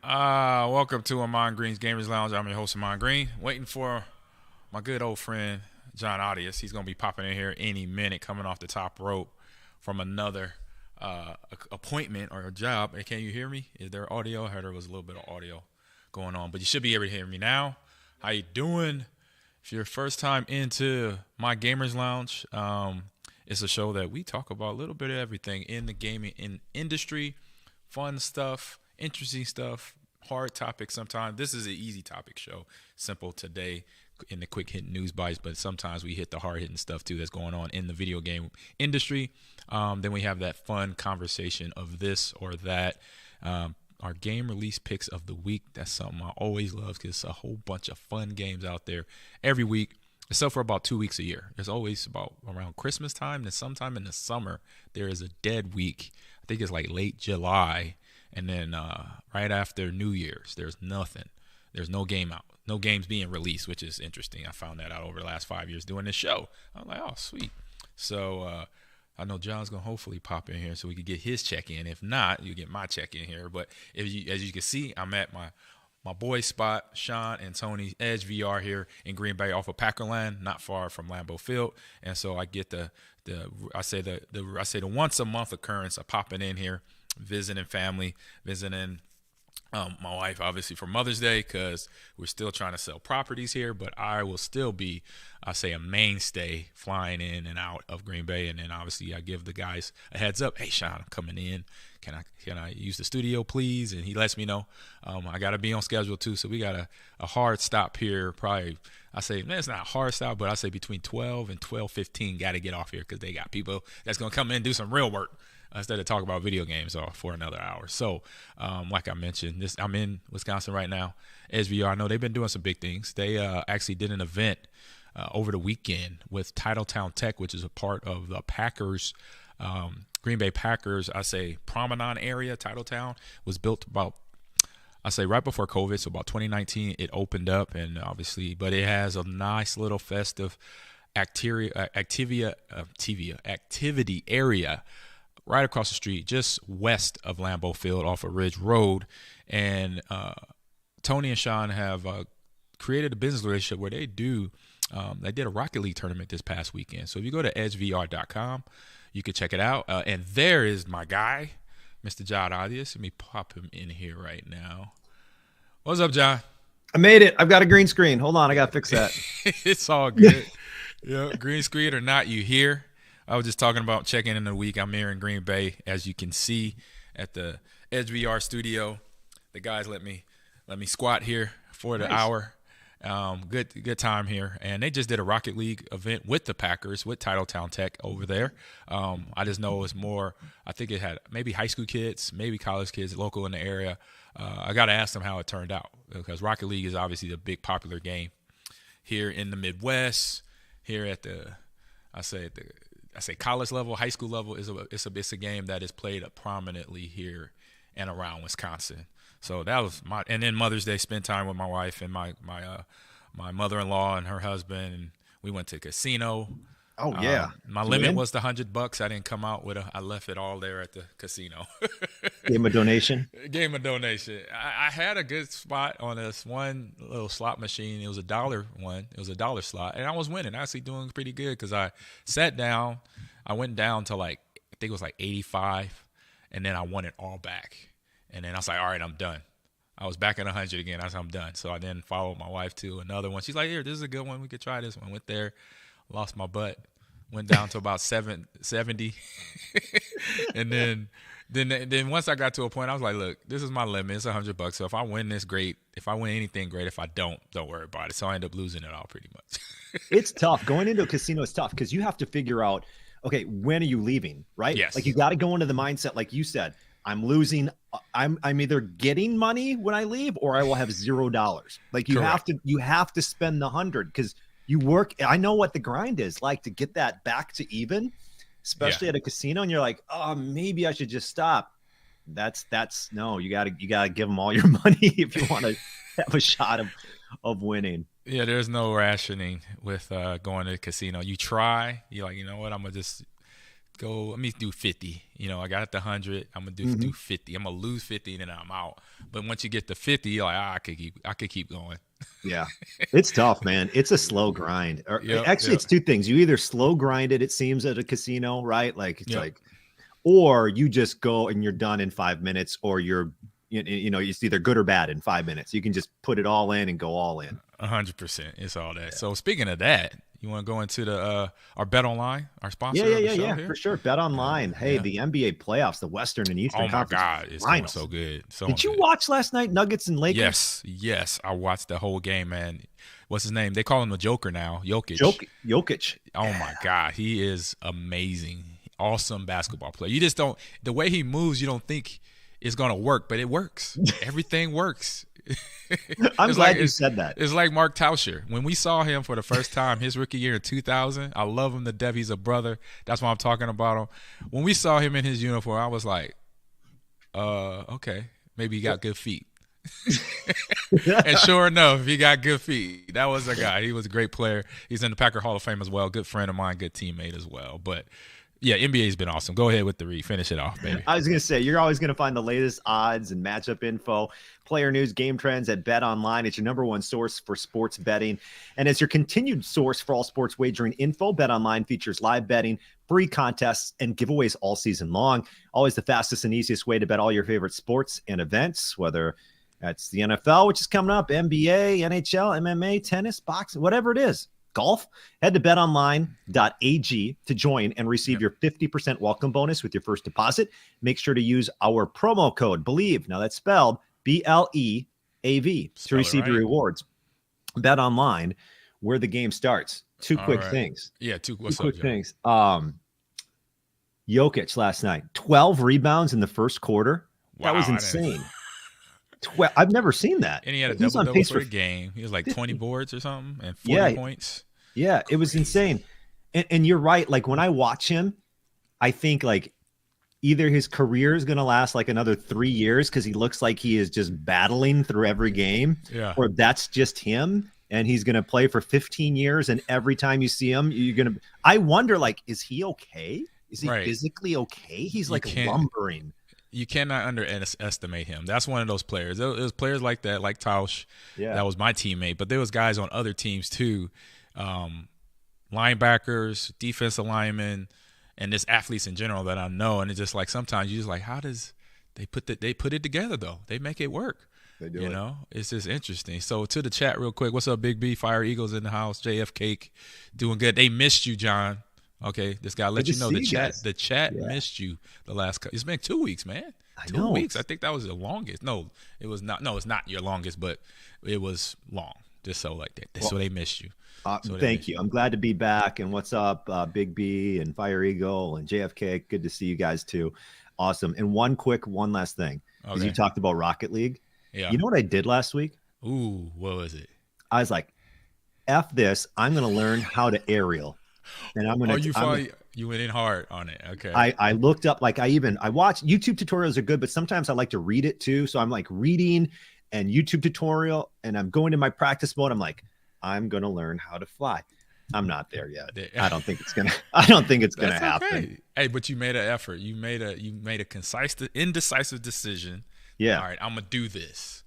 Welcome to Ahman Green's Gamers Lounge. I'm your host, Ahman Green. Waiting for my good old friend, John Audius. He's going to be popping in here any minute, coming off the top rope from another appointment or a job. Hey, can you hear me? Is there audio? I heard there was a little bit of audio going on, but you should be able to hear me now. How you doing? If you're first time into my Gamers Lounge, it's a show that we talk about a little bit of everything in the gaming industry, fun stuff, interesting stuff, hard topics sometimes. This is an easy topic show, simple today in the quick hitting news bites, but sometimes we hit the hard hitting stuff too that's going on in the video game industry. Then we have that fun conversation of this or that. Our game release picks of the week. That's something I always love because it's a whole bunch of fun games out there every week, except for about 2 weeks a year. There's always about around Christmas time and sometime in the summer there is a dead week. I think it's like late July. And then right after New Year's, there's nothing. There's no game out. No games being released, which is interesting. I found that out over the last 5 years doing this show. I'm like, oh, sweet. So I know John's going to hopefully pop in here so we can get his check-in. If not, you get my check-in here. But as you can see, I'm at my boy spot, Sean and Tony Edge VR here in Green Bay off of Packerland, not far from Lambeau Field. And so I get the once a month occurrence of popping in here, visiting family, visiting my wife, obviously for Mother's Day, because we're still trying to sell properties here, but I will still be, I say, a mainstay flying in and out of Green Bay. And then obviously I give the guys a heads up. Hey, Sean, I'm coming in. Can I use the studio, please? And he lets me know. I got to be on schedule too. So we got a hard stop here. Probably, I say, man, it's not a hard stop, but I say between 12 and 12:15, got to get off here because they got people that's going to come in and do some real work instead of talk about video games for another hour. So, like I mentioned, I'm in Wisconsin right now. SVR, I know they've been doing some big things. They actually did an event over the weekend with Titletown Tech, which is a part of the Packers, Green Bay Packers, I say, Promenade area. Titletown was built about, I say, right before COVID, so about 2019 it opened up, and obviously, but it has a nice little festive activity area right across the street, just west of Lambeau Field off of Ridge Road. And Tony and Sean have created a business relationship where they did a Rocket League tournament this past weekend. So if you go to edgevr.com, you can check it out. And there is my guy, Mr. John Audius. Let me pop him in here right now. What's up, John? I made it. I've got a green screen. Hold on. I got to fix that. It's all good. Yeah, green screen or not, you here. I was just talking about checking in the week. I'm here in Green Bay, as you can see, at the Edge VR studio. The guys let me squat here for the hour. Good time here. And they just did a Rocket League event with the Packers, with Titletown Tech over there. I just know it's more, I think it had maybe high school kids, maybe college kids local in the area. I got to ask them how it turned out, because Rocket League is obviously the big popular game here in the Midwest, here at I say college level, high school level. It's a game that is played prominently here and around Wisconsin. So that was and then Mother's Day, spent time with my wife and my mother-in-law and her husband. And we went to a casino. Oh yeah. My limit was the $100. I didn't come out with I left it all there at the casino. Gave him a donation. I had a good spot on this one little slot machine. It was $1 one. It was $1 slot, and I was winning. Actually doing pretty good because I sat down. I went down to I think it was 85, and then I won it all back. And then I was like, all right, I'm done. I was back at 100 again. I said, I'm done. So I then followed my wife to another one. She's like, here, this is a good one. We could try this one. Went there. Lost my butt, went down to about 70, and then once I got to a point, I was like, look, this is my limit. It's $100. So if I win this, great. If I win anything, great. If I don't worry about it. So I end up losing it all pretty much. It's tough. Going into a casino is tough because you have to figure out, okay, when are you leaving, right? Yes. Like you got to go into the mindset, like you said, I'm losing. I'm either getting money when I leave or I will have $0. Like you have to spend the 100 because you work. I know what the grind is like to get that back to even, especially at a casino. And you're like, oh, maybe I should just stop. That's no, you gotta give them all your money if you want to have a shot of winning. Yeah, there's no rationing with going to the casino. You try, you're like, you know what, I'm gonna just go. Let me do 50. You know, I got it to 100. I'm gonna do 50. I'm gonna lose 50 and then I'm out. But once you get to 50, you're like, I could keep going. Yeah, it's tough, man. It's a slow grind. Or actually, Yep. it's two things. You either slow grind it seems, at a casino, right? Like it's Yep. like, or you just go and you're done in 5 minutes, or it's either good or bad in 5 minutes. You can just put it all in and go all in. 100%. It's all that. Yeah. So speaking of that, you want to go into the our Bet Online, our sponsor Yeah, of the show here? for sure. Bet Online. Hey, the NBA playoffs, the Western and Eastern Conference. Oh my God, it's going so good. Did you watch last night, Nuggets and Lakers? Yes, I watched the whole game, man. What's his name? They call him the Joker now, Jokic. Jokic. Oh my God, he is amazing. Awesome basketball player. You just don't, the way he moves, you don't think it's gonna work, but it works. Everything works. I'm glad you said that. It's like Mark Tauscher. When we saw him for the first time, his rookie year in 2000, I love him to death. He's a brother. That's why I'm talking about him. When we saw him in his uniform, I was like, okay, maybe he got good feet. And sure enough, he got good feet. That was a guy. He was a great player. He's in the Packer Hall of Fame as well. Good friend of mine, good teammate as well. But yeah, NBA's been awesome. Go ahead with the read. Finish it off, baby. I was going to say, you're always going to find the latest odds and matchup info, player news, game trends at Bet Online. It's your number one source for sports betting. And as your continued source for all sports wagering info, Bet Online features live betting, free contests, and giveaways all season long. Always the fastest and easiest way to bet all your favorite sports and events, whether that's the NFL, which is coming up, NBA, NHL, MMA, tennis, boxing, whatever it is. Golf. Head to betonline.ag to join and receive your 50% welcome bonus with your first deposit. Make sure to use our promo code BELIEVE. Now that's spelled BLEAV to receive your rewards. Bet Online, where the game starts. Two quick things. Yeah, two quick things. Jokic last night, 12 rebounds in the first quarter. Wow, that was insane. I've never seen that. And he had a double for a game. He was like 20 boards or something and 40 points. Yeah, it was insane. And you're right. Like when I watch him, I think like either his career is going to last like another 3 years because he looks like he is just battling through every game, or that's just him. And he's going to play for 15 years. And every time you see him, you're going to, I wonder, like, is he okay? Is he physically okay? He's like lumbering. You cannot underestimate him. That's one of those players. There was players like that, like Tausch. Yeah. That was my teammate. But there was guys on other teams too, linebackers, defensive linemen, and just athletes in general that I know. And it's just like sometimes you're just like, how does they put it together though? They make it work. They do. You know, it's just interesting. So to the chat real quick. What's up, Big B? Fire Eagles in the house. JF Cake doing good. They missed you, John. Okay, just gotta let you know the chat missed you the last. It's been 2 weeks, man. 2 weeks. I think that was the longest. No, it was not. No, it's not your longest, but it was long. Just so like that. So they missed you. Thank you. I'm glad to be back. And what's up, Big B and Fire Eagle and JFK? Good to see you guys too. Awesome. And one last thing, because you talked about Rocket League. Yeah. You know what I did last week? Ooh, what was it? I was like, F this. I'm going to learn how to aerial. And I'm going to. You went in hard on it. Okay. I looked up, like I watch YouTube tutorials are good, but sometimes I like to read it too. So I'm like reading and YouTube tutorial, and I'm going to my practice mode. I'm like, I'm going to learn how to fly. I'm not there yet. I don't think it's gonna happen. Okay. Hey, but you made an effort. You made a concise, indecisive decision. Yeah. All right, I'm gonna do this.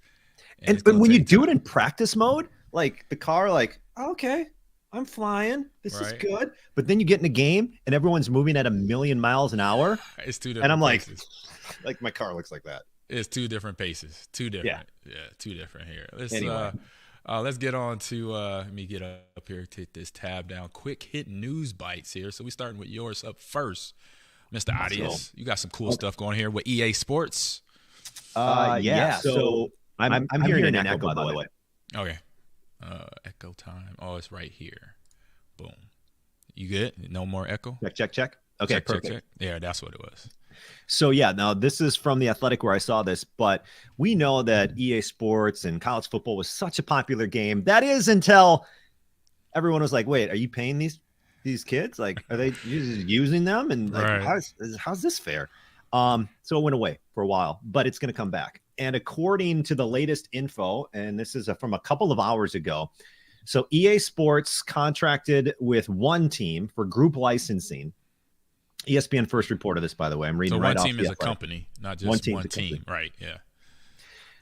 And when you do it in practice mode, like the car, like, okay, I'm flying. This is good. But then you get in a game and everyone's moving at 1,000,000 miles an hour. It's 2 different. And I'm paces. like my car looks like that. It's 2 different paces. 2 different. Yeah, 2 different here. Let's get on to let me get up here, take this tab down. Quick Hitting News Bytes here. So we starting with yours up first, Mr. Adias. You got some cool stuff going here with EA Sports. Yeah. So I'm hearing an echo, by the way. Okay. Echo time. Oh, it's right here. Boom. You good? No more echo? Check. Okay, perfect. Check. Yeah, that's what it was. So yeah, now this is from The Athletic where I saw this, but we know that EA Sports and college football was such a popular game. That is until everyone was like, wait, are you paying these kids? Like, are they using them? And like, how's this fair? So it went away for a while, but it's going to come back. And according to the latest info, and this is from a couple of hours ago, so EA Sports contracted with one team for group licensing ESPN first reported this, by the way. I'm reading So right one off team the is a Athletic. company, not just one team. Right. Yeah.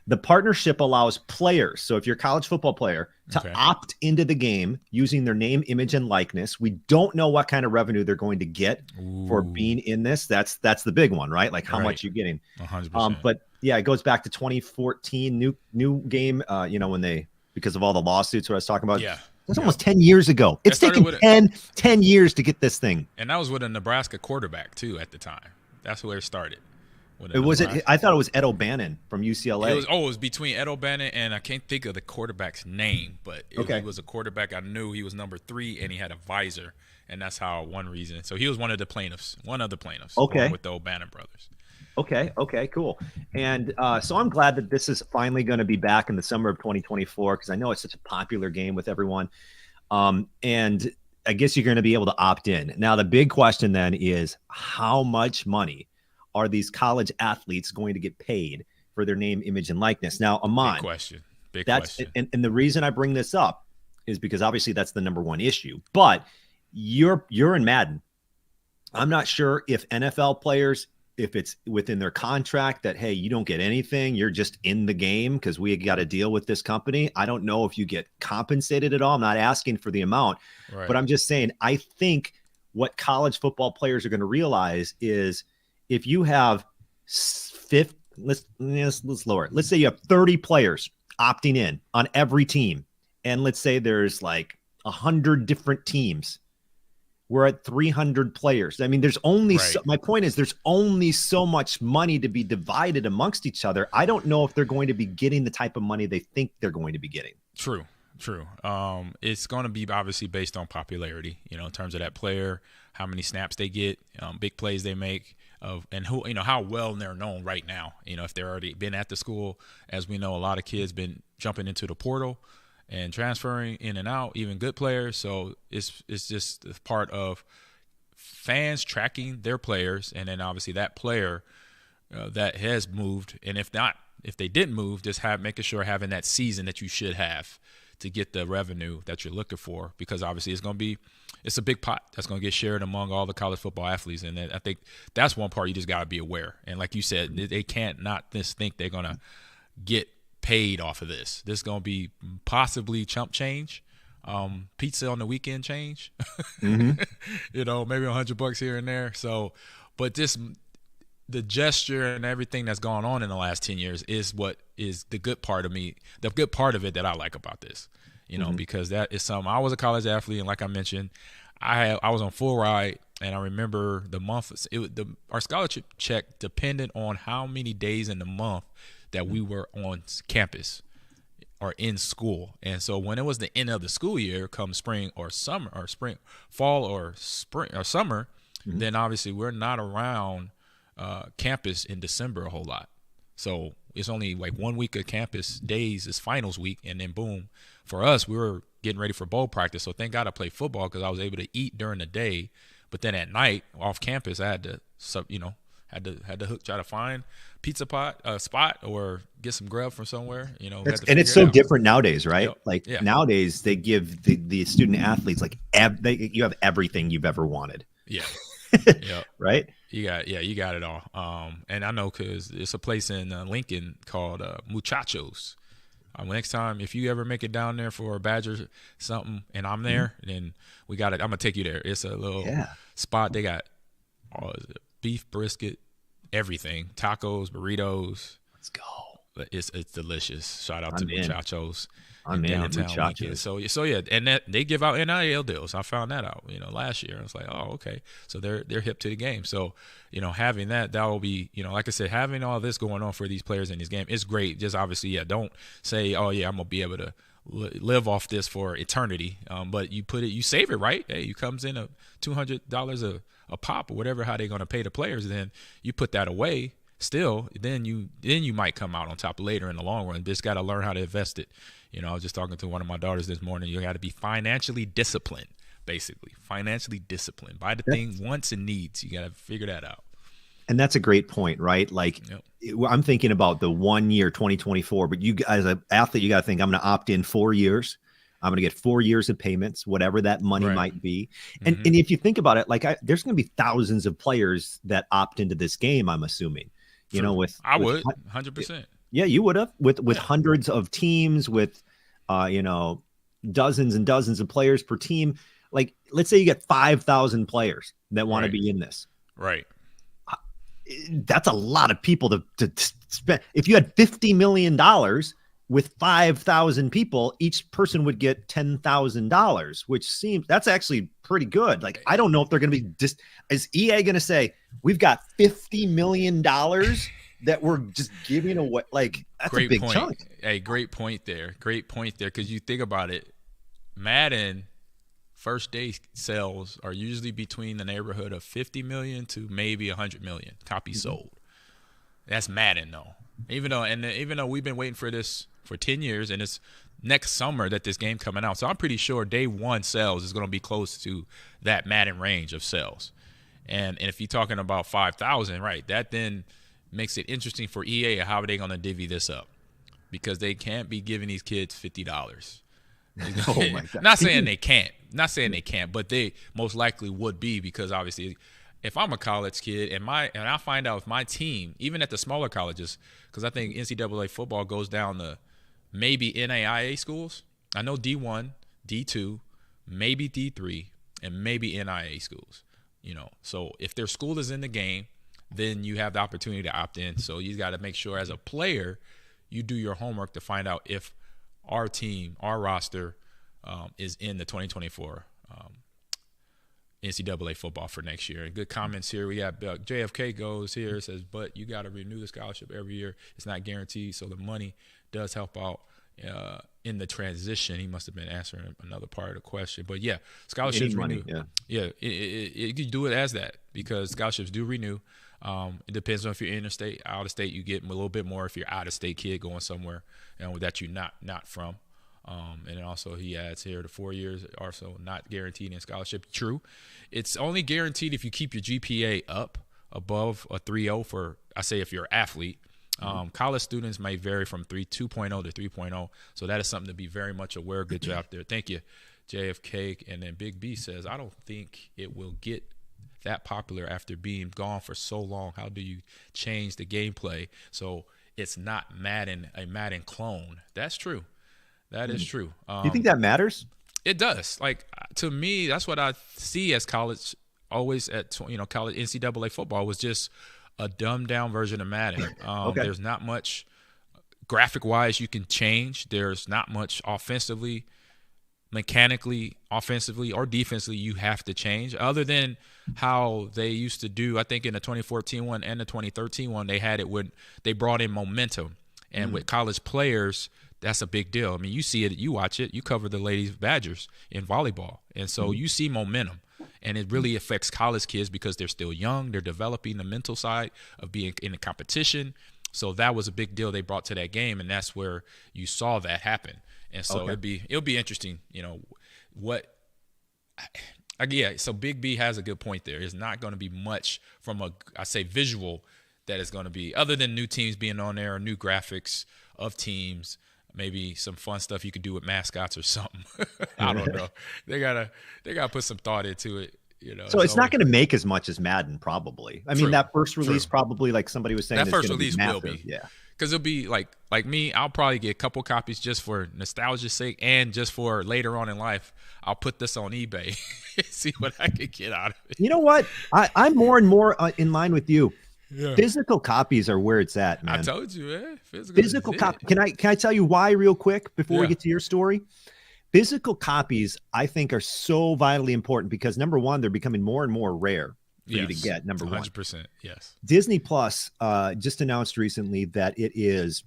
The partnership allows players, so if you're a college football player, to opt into the game using their name, image, and likeness. We don't know what kind of revenue they're going to get for being in this. That's the big one, right? Like how much you're getting. 100%. But yeah, it goes back to 2014, new game. When because of all the lawsuits, what I was talking about. Yeah. That's almost 10 years ago. It's taken 10 years to get this thing. And that was with a Nebraska quarterback too at the time. That's where it started. I thought it was Ed O'Bannon from UCLA. It was between Ed O'Bannon and I can't think of the quarterback's name, but he was a quarterback. I knew he was number 3 and he had a visor, and that's how one reason. So he was one of the plaintiffs, along with the O'Bannon brothers. Okay, cool. And so I'm glad that this is finally going to be back in the summer of 2024 because I know it's such a popular game with everyone. And I guess you're going to be able to opt in. Now, the big question then is how much money are these college athletes going to get paid for their name, image, and likeness? Now, Ahman, big question. And the reason I bring this up is because obviously that's the number one issue. But you're in Madden. I'm not sure if NFL players, if it's within their contract that, hey, you don't get anything, you're just in the game because we got to deal with this company. I don't know if you get compensated at all. I'm not asking for the amount, but I'm just saying, I think what college football players are going to realize is if you have let's lower it. Let's say you have 30 players opting in on every team. And let's say there's like 100 different teams. We're at 300 players. I mean, there's only my point is there's only so much money to be divided amongst each other. I don't know if they're going to be getting the type of money they think they're going to be getting. True. It's going to be obviously based on popularity, in terms of that player, how many snaps they get, big plays they make, and who, how well they're known right now. If they're already been at the school, as we know, a lot of kids been jumping into the portal and transferring in and out, even good players. So it's just a part of fans tracking their players, and then obviously that player that has moved, and if they didn't move, just making sure having that season that you should have to get the revenue that you're looking for, because obviously it's a big pot that's going to get shared among all the college football athletes. And I think that's one part you just got to be aware. And like you said, they can't not just think they're going to get paid off of this. This is going to be possibly chump change, pizza on the weekend change, maybe $100 here and there. So, but the gesture and everything that's gone on in the last 10 years is what is the good part of it that I like about this, because that is something. I was a college athlete, and like I mentioned, I was on full ride, and I remember the month, our scholarship check depended on how many days in the month that we were on campus or in school. And so when it was the end of the school year, come spring or summer, or fall or spring or summer, then obviously we're not around campus in December a whole lot. So it's only like 1 week of campus days is finals week, and then boom. For us, we were getting ready for bowl practice. So thank God I played football because I was able to eat during the day. But then at night off campus, I had to try to find pizza spot or get some grub from somewhere. And it's so different nowadays, right? Nowadays they give the student athletes you have everything you've ever wanted. Yeah. Right. You got it all. And I know because it's a place in Lincoln called Muchachos. Next time, if you ever make it down there for a Badger something, and I'm there, then we got it. I'm gonna take you there. It's a little spot. They got beef brisket, everything, tacos, burritos. Let's go. It's delicious. Shout out to Muchachos. I'm in downtown Lincoln. So yeah, and that they give out NIL deals. I found that out, last year. I was like, oh, okay. So they're hip to the game. So, having that will be, like I said, having all this going on for these players in this game is great. Just obviously, don't say, oh yeah, I'm gonna be able to live off this for eternity. But you save it, right? Hey, you comes in a $200 a pop or whatever, how they're gonna pay the players. Then you put that away. Still, then you might come out on top later in the long run. Just got to learn how to invest it. I was just talking to one of my daughters this morning. You got to be financially disciplined, basically. Financially disciplined. Buy the thing wants and needs. You got to figure that out. And that's a great point, right? Like, I'm thinking about the 1 year, 2024, but you as an athlete, you got to think I'm going to opt in 4 years. I'm going to get 4 years of payments, whatever that money Right. might be. And if you think about it, like there's going to be thousands of players that opt into this game, I'm assuming, you know, I would 100%. Yeah, you would have with hundreds of teams, with you know, dozens and dozens of players per team. Like, let's say you get 5,000 players that want to be in this. Right. That's a lot of people to spend. If you had $50 million with 5,000 people, each person would get $10,000, which seems that's actually pretty good. Like, I don't know if they're going to be just, is EA going to say, we've got $50 million that we're just giving away? Like, that's a big chunk. Hey, great point there. Great point there. Because you think about it, Madden first day sales are usually between the neighborhood of 50 million to maybe 100 million copies sold. That's Madden, though. Even though we've been waiting for this for 10 years, and it's next summer that this game coming out, so I'm pretty sure day one sales is going to be close to that Madden range of sales. And if you're talking about 5,000, right, that then makes it interesting for EA. How are they going to divvy this up? Because they can't be giving these kids $50. Oh my God. Not saying they can't, but they most likely would be, because obviously, if I'm a college kid and I find out if my team, even at the smaller colleges, because I think NCAA football goes down to maybe NAIA schools. I know D1, D2, maybe D3, and maybe NAIA schools. You know, so if their school is in the game, then you have the opportunity to opt in. So you got to make sure as a player, you do your homework to find out if our team, our roster, is in the 2024 NCAA football for next year. And good comments here. We got JFK goes here, says, but you got to renew the scholarship every year. It's not guaranteed, so the money does help out in the transition. He must have been answering another part of the question. But yeah, scholarships renew. You can do it as that, because scholarships do renew. It depends on if you're interstate, out of state. You get a little bit more if you're out of state kid going somewhere that you're not from. And then also he adds here the 4 years are so not guaranteed in scholarship. True, it's only guaranteed if you keep your GPA up above a 3.0 for, I say, if you're an athlete. College students may vary from 2.0 to 3.0, so that is something to be very much aware. Good job there. Thank you, JFK. And then Big B says, I don't think it will get that popular after being gone for so long. How do you change the gameplay so it's not a Madden clone? That's true. That is true. Do you think that matters? It does. Like, to me, that's what I see as college. Always at college NCAA football was just a dumbed down version of Madden. There's not much graphic wise you can change. There's not much offensively, mechanically, offensively or defensively you have to change, other than how they used to do. I think in the 2014 one and the 2013 one, they had it when they brought in momentum, and with college players, that's a big deal. I mean, you see it, you watch it, you cover the ladies Badgers in volleyball, and so you see momentum. And it really affects college kids because they're still young. They're developing the mental side of being in a competition. So that was a big deal they brought to that game, and that's where you saw that happen. And so it'll be interesting, so Big B has a good point there. There's not going to be much from visual that is going to be, other than new teams being on there or new graphics of teams. Maybe some fun stuff you could do with mascots or something. I don't know. They gotta put some thought into it. So it's not going to make as much as Madden, probably. I mean, that first release probably, like somebody was saying, that first release will be. Yeah. Because it'll be like me, I'll probably get a couple copies just for nostalgia's sake, and just for later on in life, I'll put this on eBay, see what I can get out of it. You know what? I'm more and more in line with you. Yeah. Physical copies are where it's at, man. I told you, man. Physical copy. Can I tell you why real quick before we get to your story? Physical copies, I think, are so vitally important because, number one, they're becoming more and more rare for you to get. Number 100%, 100%. Yes. Disney Plus just announced recently that it is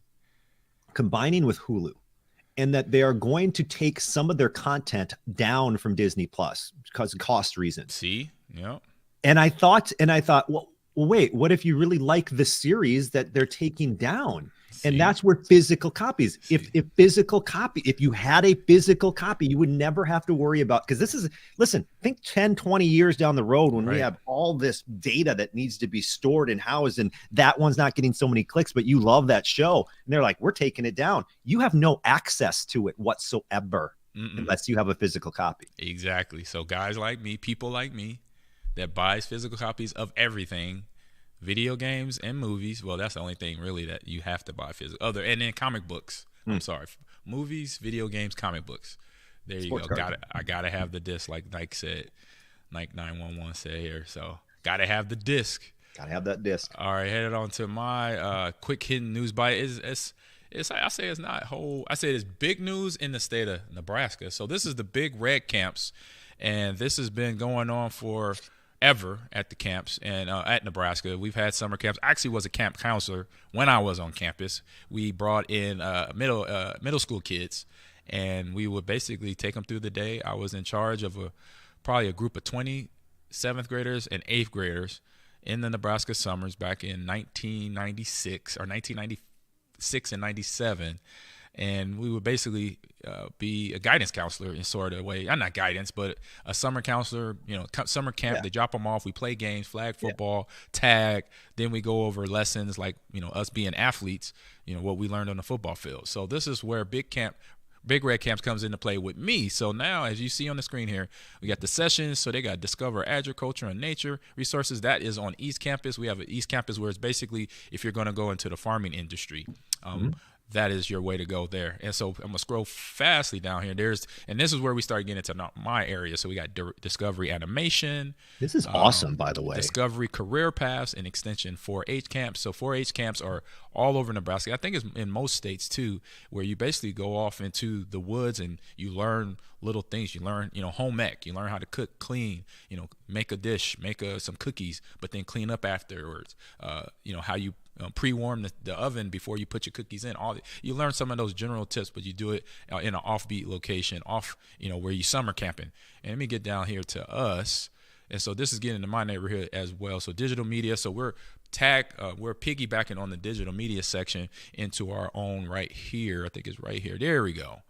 combining with Hulu, and that they are going to take some of their content down from Disney Plus because of cost reasons. See, yeah. And I thought, well, wait, what if you really like the series that they're taking down? And that's where physical copies, if you had a physical copy, you would never have to worry about, because think 10, 20 years down the road when we have all this data that needs to be stored and housed, and that one's not getting so many clicks, but you love that show. And they're like, we're taking it down. You have no access to it whatsoever. unless you have a physical copy. Exactly. So guys like me, people like me, that buys physical copies of everything, video games and movies. Well, that's the only thing really that you have to buy physical. And then comic books. I'm sorry, movies, video games, comic books. There you Sports go. cards. I gotta have the disc, like Nike said, Nike 911 said here. So gotta have the disc. Gotta have that disc. All right, headed on to my quick hitting news bite. I say it's not whole. I say it's big news in the state of Nebraska. So this is the big red camps, and this has been going on for ever at the camps and at Nebraska. We've had summer camps. I actually was a camp counselor when I was on campus. We brought in middle school kids, and we would basically take them through the day. I was in charge of probably a group of 20 7th graders and 8th graders in the Nebraska summers back in 1996 or 1996 and 97. And we would basically be a guidance counselor in sort of a way. Not guidance, but a summer counselor, summer camp. Yeah. They drop them off. We play games, flag football, tag. Then we go over lessons like, us being athletes, what we learned on the football field. So this is where Big Red Camps comes into play with me. So now, as you see on the screen here, we got the sessions. So they got Discover Agriculture and Nature Resources. That is on East Campus. We have an East Campus where it's basically if you're going to go into the farming industry. That is your way to go there. And so I'm going to scroll fastly down here. And this is where we start getting into my area. So we got Discovery Animation. This is awesome, by the way. Discovery Career Paths and Extension 4-H camps. So 4-H camps are all over Nebraska. I think it's in most states too, where you basically go off into the woods and you learn little things. You learn, home ec. You learn how to cook, clean, make a dish, make some cookies, but then clean up afterwards. How you pre-warm the oven before you put your cookies in. You learn some of those general tips, but you do it in an offbeat location, where you summer camping. And let me get down here to us. And so this is getting into my neighborhood as well. So digital media. So we're piggybacking on the digital media section into our own right here. I think it's right here. There we go.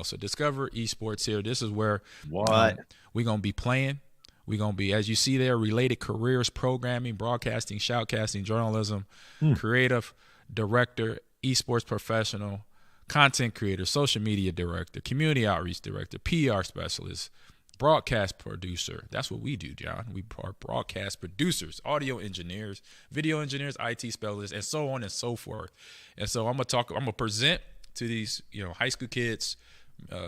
So Discover Esports here. This is where we're going to be playing. We're going to be, as you see there, related careers, programming, broadcasting, shoutcasting, journalism, creative director, esports professional, content creator, social media director, community outreach director, PR specialist, broadcast producer. That's what we do, John. We are broadcast producers, audio engineers, video engineers, IT specialists, and so on and so forth. And so I'm going to present to these, high school kids,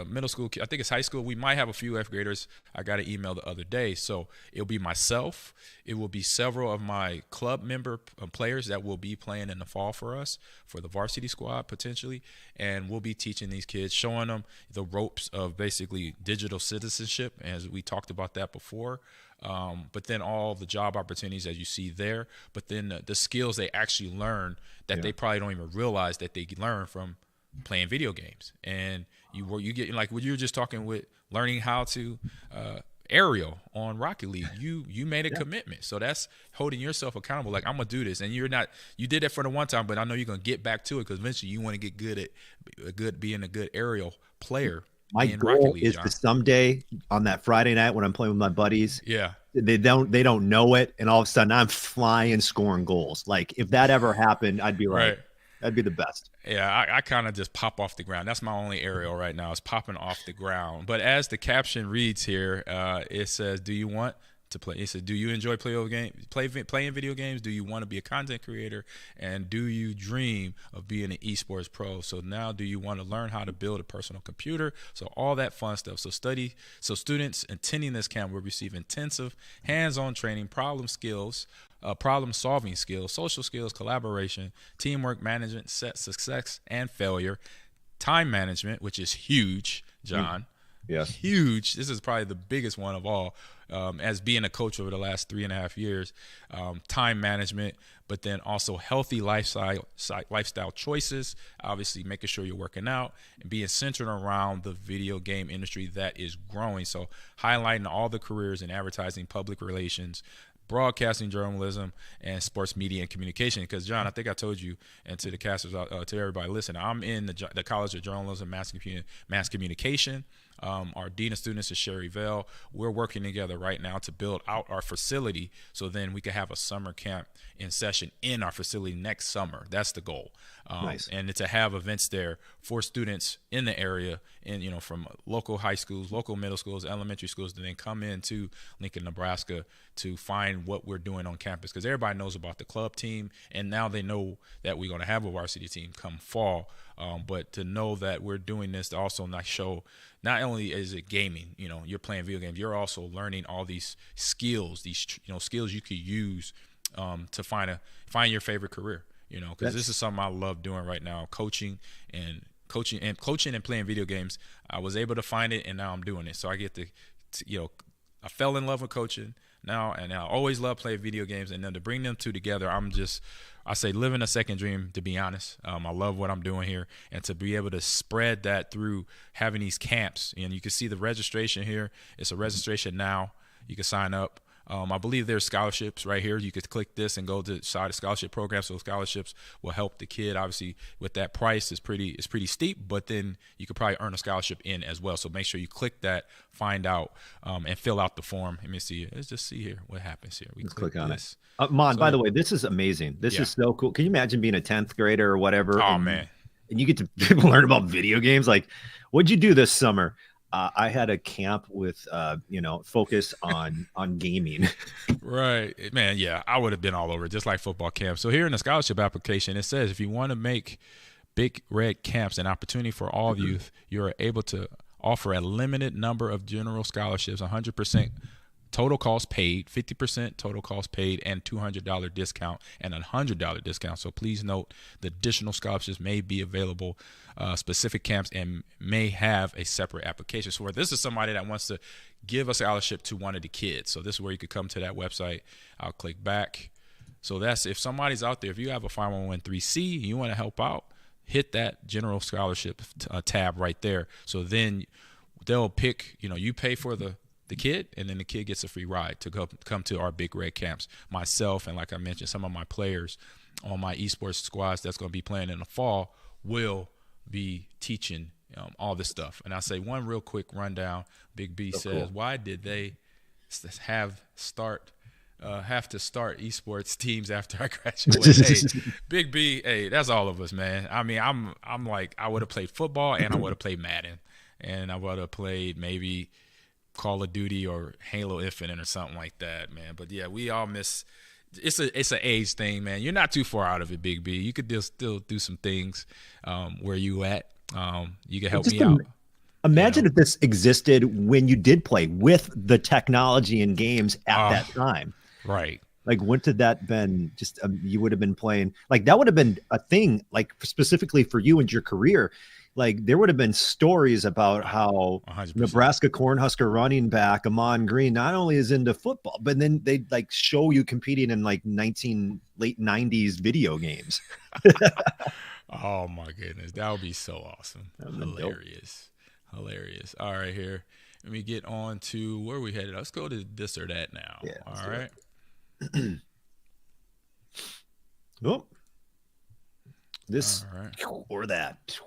middle school. I think it's high school. We might have a few F graders. I got an email the other day. So it'll be myself. It will be several of my club member players that will be playing in the fall for us, for the varsity squad potentially. And we'll be teaching these kids, showing them the ropes of basically digital citizenship, as we talked about that before. But then all the job opportunities as you see there. But then the skills they actually learn that they probably don't even realize that they learn from playing video games. And you get like what you were just talking with learning how to aerial on Rocket League. You made a commitment, so that's holding yourself accountable. Like, I'm gonna do this, and you did that for the one time, but I know you're gonna get back to it because eventually you want to get good at being a good aerial player. My goal is to someday on that Friday night when I'm playing with my buddies. Yeah. They don't know it, and all of a sudden I'm flying, scoring goals. Like, if that ever happened, I'd be like. Right. That'd be the best. Yeah, I kind of just pop off the ground. That's my only aerial right now, is popping off the ground. But as the caption reads here, it says, do you want to play? It says, do you enjoy playing video games? Do you want to be a content creator? And do you dream of being an esports pro? So now, do you want to learn how to build a personal computer? So all that fun stuff. So students attending this camp will receive intensive hands-on training, problem-solving skills, social skills, collaboration, teamwork, management, success and failure, time management, which is huge, John. Yes. Huge. This is probably the biggest one of all, as being a coach over the last 3.5 years. Time management, but then also healthy lifestyle choices, obviously making sure you're working out and being centered around the video game industry that is growing. So highlighting all the careers in advertising, public relations, broadcasting, journalism, and sports media and communication. Because, John, I think I told you, and to the casters, to everybody listening, I'm in the College of Journalism, Mass Communication. Our dean of students is Sherry Vell. We're working together right now to build out our facility so then we can have a summer camp in session in our facility next summer. That's the goal. Nice. And to have events there for students in the area, and from local high schools, local middle schools, elementary schools, to then come into Lincoln, Nebraska to find what we're doing on campus, because everybody knows about the club team, and now they know that we're going to have a varsity team come fall. But to know that we're doing this to also not show, not only is it gaming, you're playing video games, you're also learning all these skills, skills you could use to find your favorite career. Because this is something I love doing right now, coaching and playing video games. I was able to find it, and now I'm doing it. So I get to I fell in love with coaching now, and I always love playing video games. And then to bring them two together, I say living a second dream, to be honest. I love what I'm doing here, and to be able to spread that through having these camps. And you can see the registration here. It's a registration now. You can sign up. I believe there's scholarships right here. You could click this and go to the scholarship program. So scholarships will help the kid. Obviously, with that price, it's pretty steep, but then you could probably earn a scholarship in as well. So make sure you click that, find out, and fill out the form. Let me see. Let's just see here what happens here. Let's click on this. By the way, this is amazing. This is so cool. Can you imagine being a 10th grader or whatever? Oh, man. And you get to learn about video games. Like, what'd you do this summer? I had a camp with, focus on gaming. Right, man. Yeah, I would have been all over, just like football camp. So here in the scholarship application, it says if you want to make Big Red Camps an opportunity for all youth, you are able to offer a limited number of general scholarships, 100% total cost paid, 50% total cost paid, and $200 discount and $100 discount. So please note the additional scholarships may be available specific camps and may have a separate application. So this is somebody that wants to give a scholarship to one of the kids. So this is where you could come to that website. I'll click back. So that's if somebody's out there, if you have a 501c, you want to help out, hit that general scholarship tab right there. So then they'll pick, you pay for the kid, and then the kid gets a free ride to come to our Big Red Camps. Myself, and like I mentioned, some of my players on my esports squads that's going to be playing in the fall will be teaching all this stuff. And I'll say one real quick rundown. Big B says, why did they have to start esports teams after I graduated? Hey, Big B, hey, that's all of us, man. I mean, I'm like, I would have played football, and I would have played Madden, and I would have played maybe Call of Duty or Halo Infinite or something like that, man. But yeah, we all miss. It's an age thing, man. You're not too far out of it, Big B. You could still do some things where you at. You can help me out. Imagine if this existed when you did play with the technology and games at that time. Right. Like, wouldn't have that been just you would have been playing, like, that would have been a thing, like, specifically for you and your career. Like, there would have been stories about how 100%. Nebraska Cornhusker running back Ahman Green not only is into football, but then they like show you competing in like late 90s video games. Oh my goodness, that would be so awesome. Hilarious. All right, here. Let me get on to where we headed. Let's go to this or that now. Yeah, all right. Oh, this or that.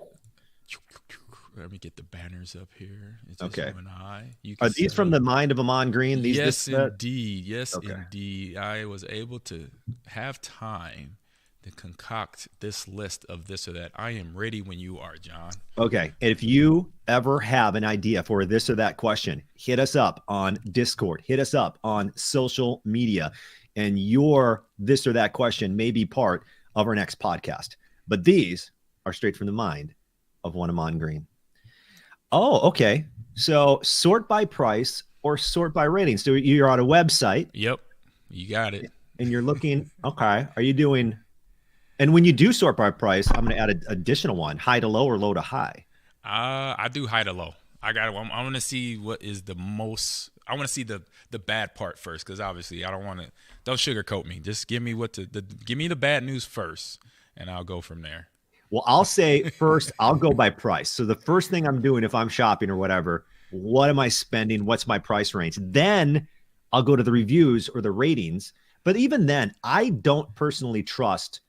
Let me get the banners up here. It's okay. You and I. Are these from the mind of Ahman Green? These, yes, indeed. Yes, indeed. I was able to have time to concoct this list of this or that. I am ready when you are, John. Okay. And if you ever have an idea for this or that question, hit us up on Discord. Hit us up on social media. And your this or that question may be part of our next podcast. But these are straight from the mind of one Ahman Green. Oh, okay. So sort by price or sort by rating. So you're on a website. Yep. You got it. And you're looking, okay. Are you doing, and when you do sort by price, I'm going to add an additional one, high to low or low to high. I do high to low. I want to see what is the most, I want to see the bad part first. Cause obviously don't sugarcoat me. Just give me give me the bad news first and I'll go from there. Well, I'll say first, I'll go by price. So the first thing I'm doing if I'm shopping or whatever, what am I spending? What's my price range? Then I'll go to the reviews or the ratings. But even then, I don't personally trust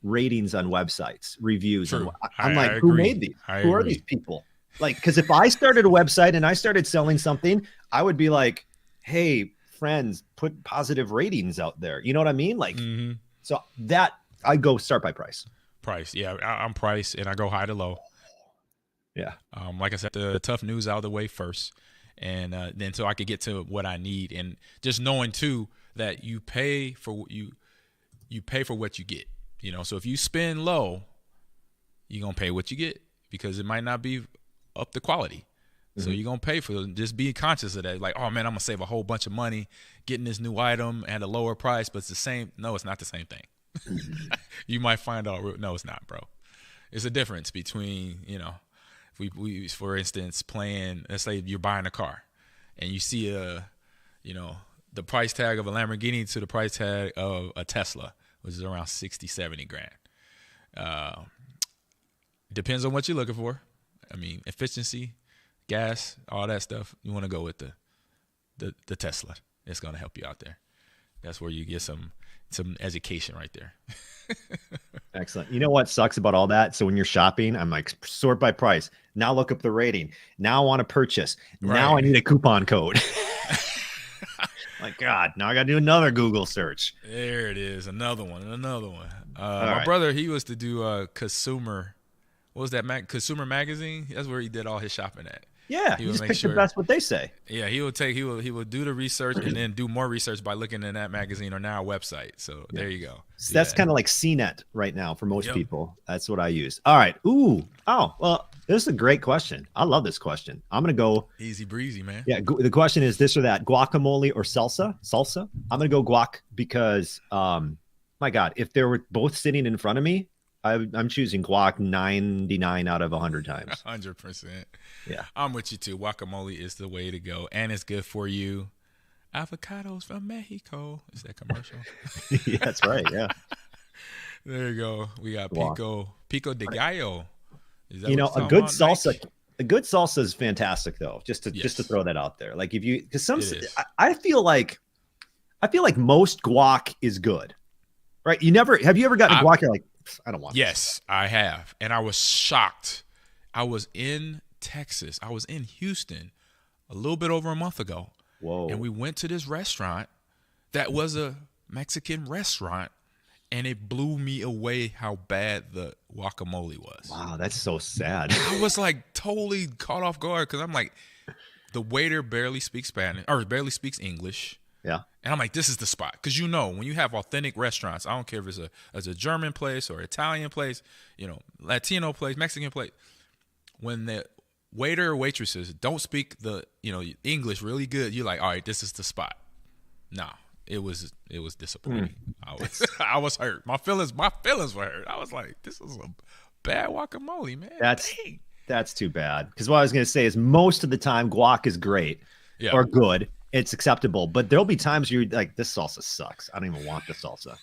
ratings on websites, reviews. True. I'm like, who made these? Who are these people? Like, because if I started a website and I started selling something, I would be like, hey, friends, put positive ratings out there. You know what I mean? Like, so that I go start by price. Price. Yeah, I'm price and I go high to low. Yeah. Like I said, the tough news out of the way first. And then so I could get to what I need. And just knowing too that you pay for what you pay for what you get. You know, so if you spend low, you're gonna pay what you get because it might not be up to quality. So you're gonna pay for it. Just being conscious of that. Like, oh man, I'm gonna save a whole bunch of money getting this new item at a lower price, but it's the same. No, it's not the same thing. You might find out, no, it's not, bro. It's a difference between, you know, if we for instance playing, let's say you're buying a car and you see you know, the price tag of a Lamborghini to the price tag of a Tesla, which is around 60, 70 grand. Depends on what you're looking for. I mean, efficiency, gas, all that stuff. You want to go with the Tesla. It's going to help you out there. That's where you get some education right there. Excellent. You know what sucks about all that? So when you're shopping, I'm like, sort by price. Now look up the rating. Now I want to purchase. Now I need a coupon code. My God, now I got to do another Google search. There it is. Another one. My brother, he was to do consumer. What was that? Consumer Magazine? That's where he did all his shopping at. Yeah, he just picked the best what they say. Yeah, he will do the research and then do more research by looking in that magazine or now website. So there you go. So that's kind of like CNET right now for most people. That's what I use. All right. Ooh. Oh, well, this is a great question. I love this question. I'm going to go easy breezy, man. Yeah. The question is this or that, guacamole or salsa? I'm going to go guac because, my God, if they were both sitting in front of me, I'm choosing guac 99 out of 100 times. 100%. Yeah. I'm with you too. Guacamole is the way to go. And it's good for you. Avocados from Mexico. Is that commercial? Yeah, that's right. Yeah. There you go. We got pico de gallo. Is that a good salsa. Mike? A good salsa is fantastic though. Just to throw that out there. Like I feel like most guac is good. Right? Have you ever gotten a guac? You're like, I don't want this. Yes, I have. And I was shocked. I was in Texas. I was in Houston a little bit over a month ago. Whoa. And we went to this restaurant that was a Mexican restaurant, and it blew me away how bad the guacamole was. Wow, that's so sad. I was like totally caught off guard because I'm like, the waiter barely speaks Spanish or barely speaks English. Yeah. And I'm like, this is the spot. Because when you have authentic restaurants, I don't care if it's a German place or Italian place, Latino place, Mexican place, when the waiter or waitresses don't speak the, English really good, you're like, all right, this is the spot. No, it was disappointing. I was hurt. My feelings were hurt. I was like, this is a bad guacamole, man. That's too bad. Because what I was going to say is most of the time guac is great or good. It's acceptable, but there'll be times you're like, this salsa sucks. I don't even want the salsa,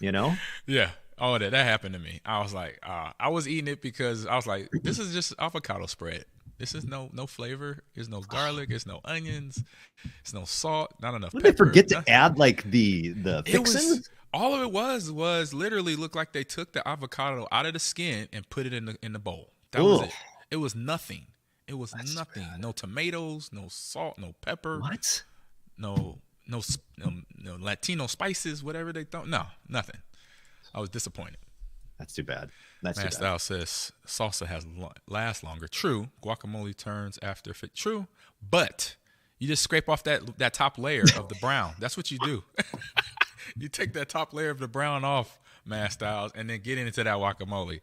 Yeah. Oh, that happened to me. I was like, I was eating it because I was like, this is just avocado spread. This is no flavor. There's no garlic. There's no onions. There's no salt. Not enough pepper. Did they forget to add like the fixings? All of it was literally looked like they took the avocado out of the skin and put it in the bowl. That was it. It was nothing. It was nothing. Bad. No tomatoes, no salt, no pepper. What? No Latino spices, whatever they thought. No, nothing. I was disappointed. That's too bad. That's too bad. Style says salsa lasts longer. True. Guacamole turns after fit. True. But you just scrape off that top layer of the brown. That's what you do. You take that top layer of the brown off, man, Styles, and then get into that guacamole.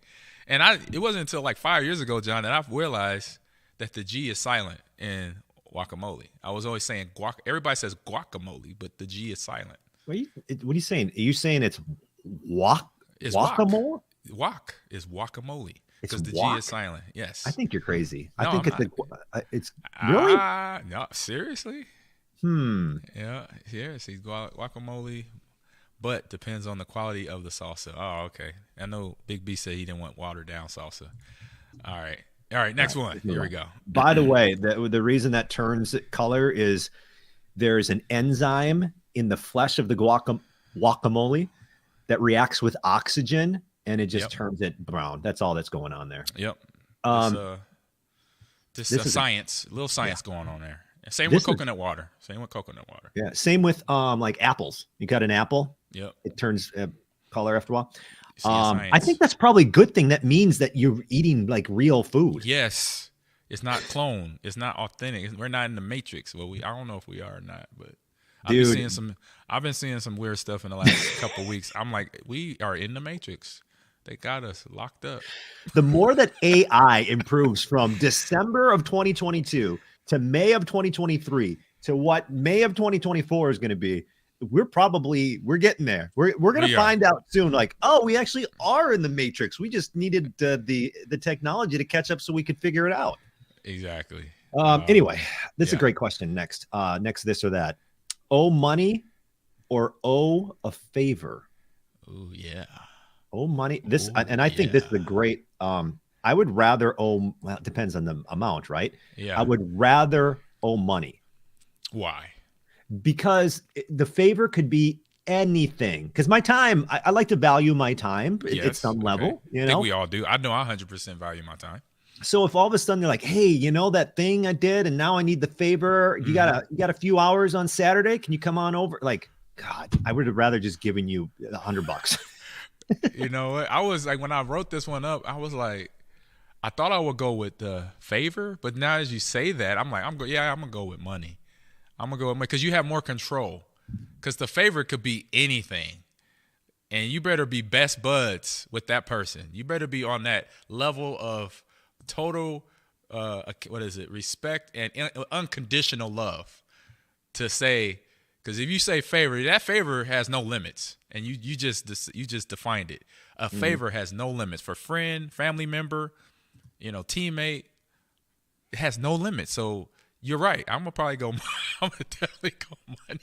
And it wasn't until like 5 years ago, John, that I've realized that the G is silent in guacamole. I was always saying everybody says guacamole, but the G is silent. What are you saying? Are you saying it's guacamole? Wok is guacamole because the G is silent. Yes. I think you're crazy. I think it's really? No, seriously? Yeah, seriously. Guacamole, but depends on the quality of the salsa. Oh, okay. I know Big B said he didn't want watered down salsa. All right, next one. Here we go. By the way, the reason that turns color is there's an enzyme in the flesh of the guacamole that reacts with oxygen, and it just turns it brown. That's all that's going on there. Yep. Just This a is little science going on there. And same This with coconut water. Yeah. Same with like apples. You got an apple. Yep. It turns color after a while. Seeing I science. think that's probably a good thing. That means that you're eating like real food. Yes. It's not clone. It's not authentic. We're not in the Matrix. Well, I don't know if we are or not, but Dude. I've been seeing some weird stuff in the last couple of weeks. I'm like, we are in the Matrix. They got us locked up. The more that AI improves from December of 2022 to May of 2023 to what May of 2024 is going to be, we're getting there. We're going to find out soon. Like, oh, we actually are in the Matrix. We just needed the technology to catch up so we could figure it out. Exactly. Anyway, this is a great question. Next, this or that. Owe money or owe a favor? Oh yeah. Owe money. I think this is a great. I would rather owe. Well, it depends on the amount, right? Yeah. I would rather owe money. Why? Because the favor could be anything. Because my time, I like to value my time at some level. You know, I think we all do. I know I 100% value my time. So if all of a sudden they're like, hey, you know that thing I did, and now I need the favor. You got a few hours on Saturday. Can you come on over? Like, God, I would have rather just given you $100. You know what? I was like, when I wrote this one up, I was like, I thought I would go with the favor, but now as you say that, I'm like, I'm gonna go with money. I'm gonna go with money because you have more control. Because the favor could be anything, and you better be best buds with that person. You better be on that level of total, respect and unconditional love. To say, because if you say favor, that favor has no limits, and you just defined it. A favor has no limits for friend, family member, teammate. It has no limits. So you're right. I'm gonna definitely go money.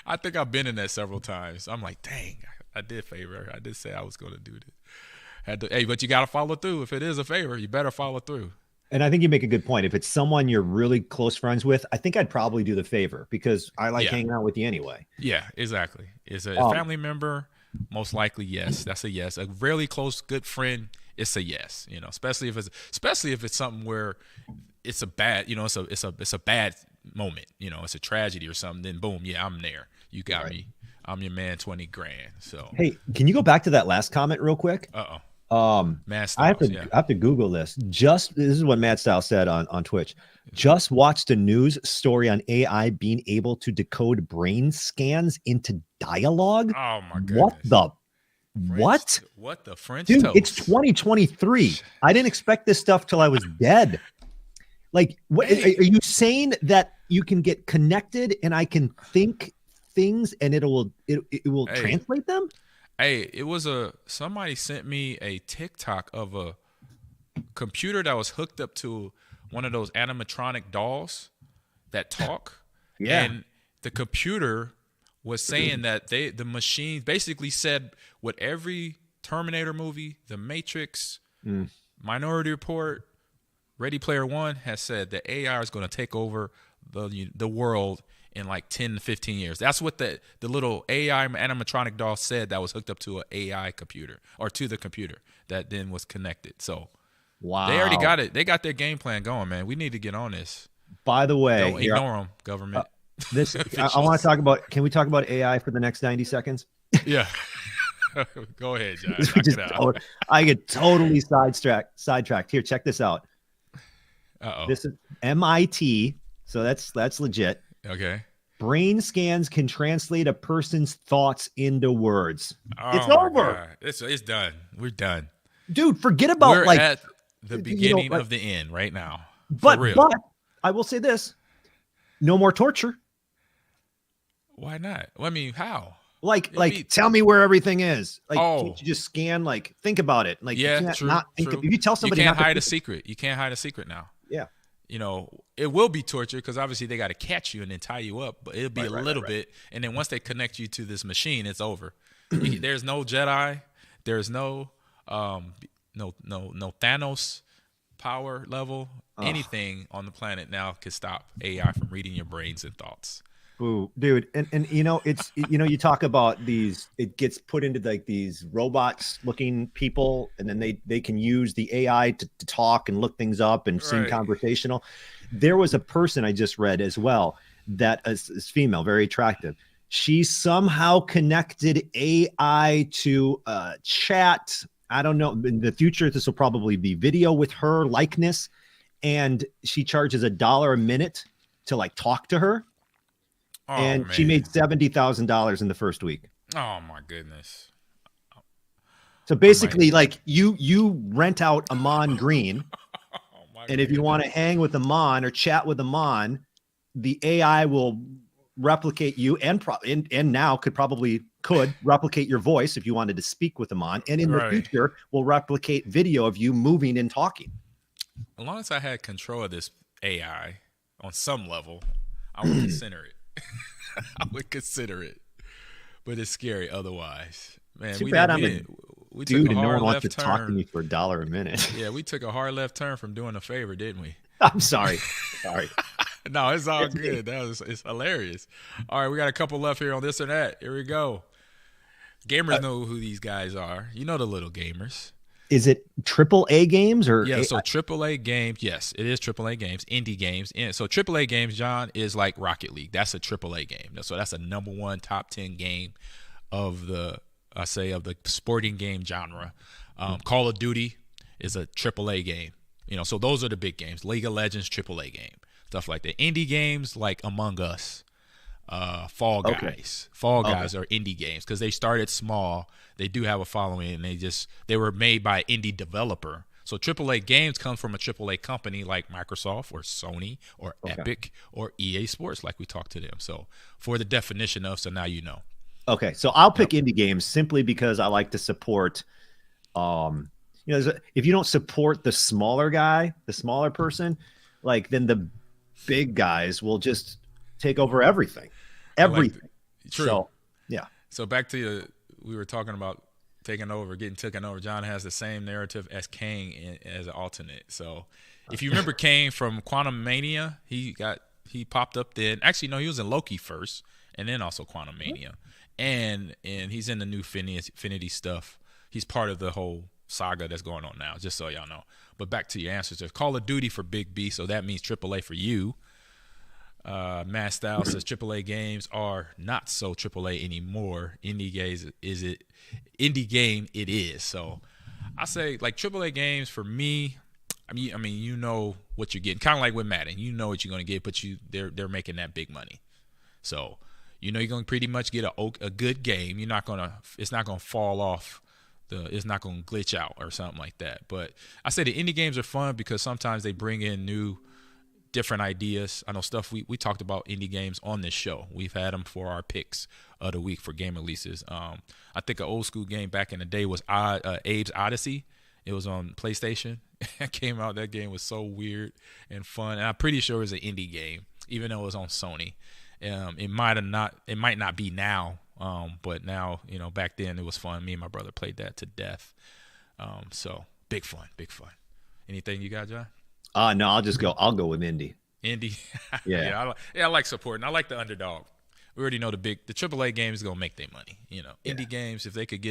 I think I've been in that several times. I'm like, dang, I did favor. I did say I was gonna do this. Hey, but you gotta follow through. If it is a favor, you better follow through. And I think you make a good point. If it's someone you're really close friends with, I think I'd probably do the favor because I like hanging out with you anyway. Yeah, exactly. It's a family member, most likely, yes. That's a yes. A really close, good friend, it's a yes. Especially if it's something where it's a bad, it's a bad moment. It's a tragedy or something. Then boom, yeah, I'm there. You got me. I'm your man. $20,000. So hey, can you go back to that last comment real quick? Matt Styles, I have to Google this. This is what Matt Styles said on Twitch. Just watched a news story on AI being able to decode brain scans into dialogue. Oh my goodness. What the French dude? toast? It's 2023. I didn't expect this stuff till I was dead. Like, what are you saying that you can get connected and I can think things and it will translate them? Hey, somebody sent me a TikTok of a computer that was hooked up to one of those animatronic dolls that talk. Yeah. And the computer was saying that the machine basically said what every Terminator movie, The Matrix, Minority Report, Ready Player One has said that AI is going to take over the world in like 10 to 15 years. That's what the little AI animatronic doll said that was hooked up to an AI computer or to the computer that then was connected. So wow, they already got it. They got their game plan going, man. We need to get on this. By the way, don't ignore them, government. I want to talk about, can we talk about AI for the next 90 seconds? Yeah. Go ahead, John. I get totally sidetracked. Here, check this out. This is MIT. So that's legit. Okay. Brain scans can translate a person's thoughts into words. It's over. It's done. We're done. Dude, forget about We're at the beginning of the end right now. But I will say this. No more torture. Why not? Well, I mean, how? Tell me where everything is. Can't you just scan? Think about it. True. If you tell somebody, you can't hide a secret. You can't hide a secret now. Yeah. It will be torture because obviously they got to catch you and then tie you up, but it'll be a little bit. And then once they connect you to this machine, it's over. There's no Jedi. There's no Thanos power level. Anything on the planet now can stop AI from reading your brains and thoughts. Ooh, dude, and it's you talk about these, it gets put into like these robots looking people, and then they can use the AI to talk and look things up and seem Right. conversational. There was a person I just read as well that is female, very attractive. She somehow connected AI to chat. I don't know. In the future, this will probably be video with her likeness, and she charges $1 a minute to like talk to her, Oh and she man. made $70,000 in the first week. Oh my goodness. So I might. basically, like you rent out Ahman Green, Oh my and if you want to hang with Ahman or chat with Ahman, the AI will replicate you, and now could replicate your voice if you wanted to speak with Ahman, and in the Right. future will replicate video of you moving and talking. As long as I had control of this AI on some level, I would consider it. I would consider it, but it's scary otherwise. Man, Too bad I'm we took dude, a and no one hard wants to left talk to turn. me for $1 a minute. Yeah, we took a hard left turn from doing a favor, didn't we? I'm sorry. Sorry. No, it's all It's good. It's hilarious. All right, we got a couple left here on this or that. Here we go. Gamers know who these guys are. You know the little gamers. Is it AAA games or Yeah, so AAA games, yes, it is AAA games, indie games. And so AAA games, John, is like Rocket League. That's a AAA game. So that's a #1 top 10 game of the sporting game genre. Call of Duty is a AAA game. So those are the big games. League of Legends, AAA game, stuff like that. Indie games like Among Us, Fall Guys. Okay. Fall Guys are indie games because they started small. They do have a following, and they were made by an indie developer. So AAA games come from a AAA company like Microsoft or Sony or Epic or EA Sports, like we talked to them. So for the definition of, so now you know. Okay, so I'll pick indie games simply because I like to support. If you don't support the smaller guy, the smaller person, like then the big guys will just take over everything. True. So, yeah. So back to we were talking about getting taken over. John has the same narrative as Kane as an alternate. So if you remember Kane from Quantum Mania, he popped up then. Actually, no, he was in Loki first, and then also Quantum Mania, and he's in the new Infinity stuff. He's part of the whole saga that's going on now. Just so y'all know. But back to your answers. There's Call of Duty for Big B, so that means AAA for you. Mass Style says AAA games are not so AAA anymore. Indie game it is. So I say like AAA games for me. I mean you know what you're getting. Kind of like with Madden, you know what you're going to get, but they're making that big money. So you're going to pretty much get a good game. It's not going to fall off. It's not going to glitch out or something like that. But I say the indie games are fun because sometimes they bring in new, different ideas. I know stuff we talked about indie games on this show. We've had them for our picks of the week for game releases. I think an old school game back in the day was Abe's Odyssey. It was on PlayStation. It came out. That game was so weird and fun. And I'm pretty sure it was an indie game, even though it was on Sony. It might not be now. But now, back then it was fun. Me and my brother played that to death. So big fun. Anything you got, John? No, I'll go with indie. Indie. Yeah. I like supporting. I like the underdog. We already know the AAA games is going to make their money. Indie games, if they could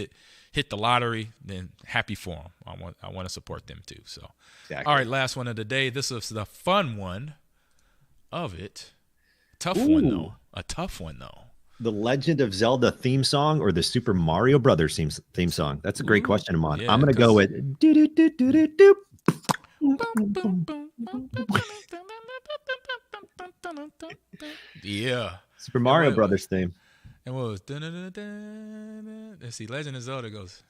hit the lottery, then happy for them. I want to support them too. So, exactly. All right, last one of the day. This is the fun one of it. Tough one though. A tough one though. The Legend of Zelda theme song or the Super Mario Brothers theme song? That's a great question, Ahman. I'm going to go with yeah. Super Mario Brothers theme. And what was let's see, Legend of Zelda goes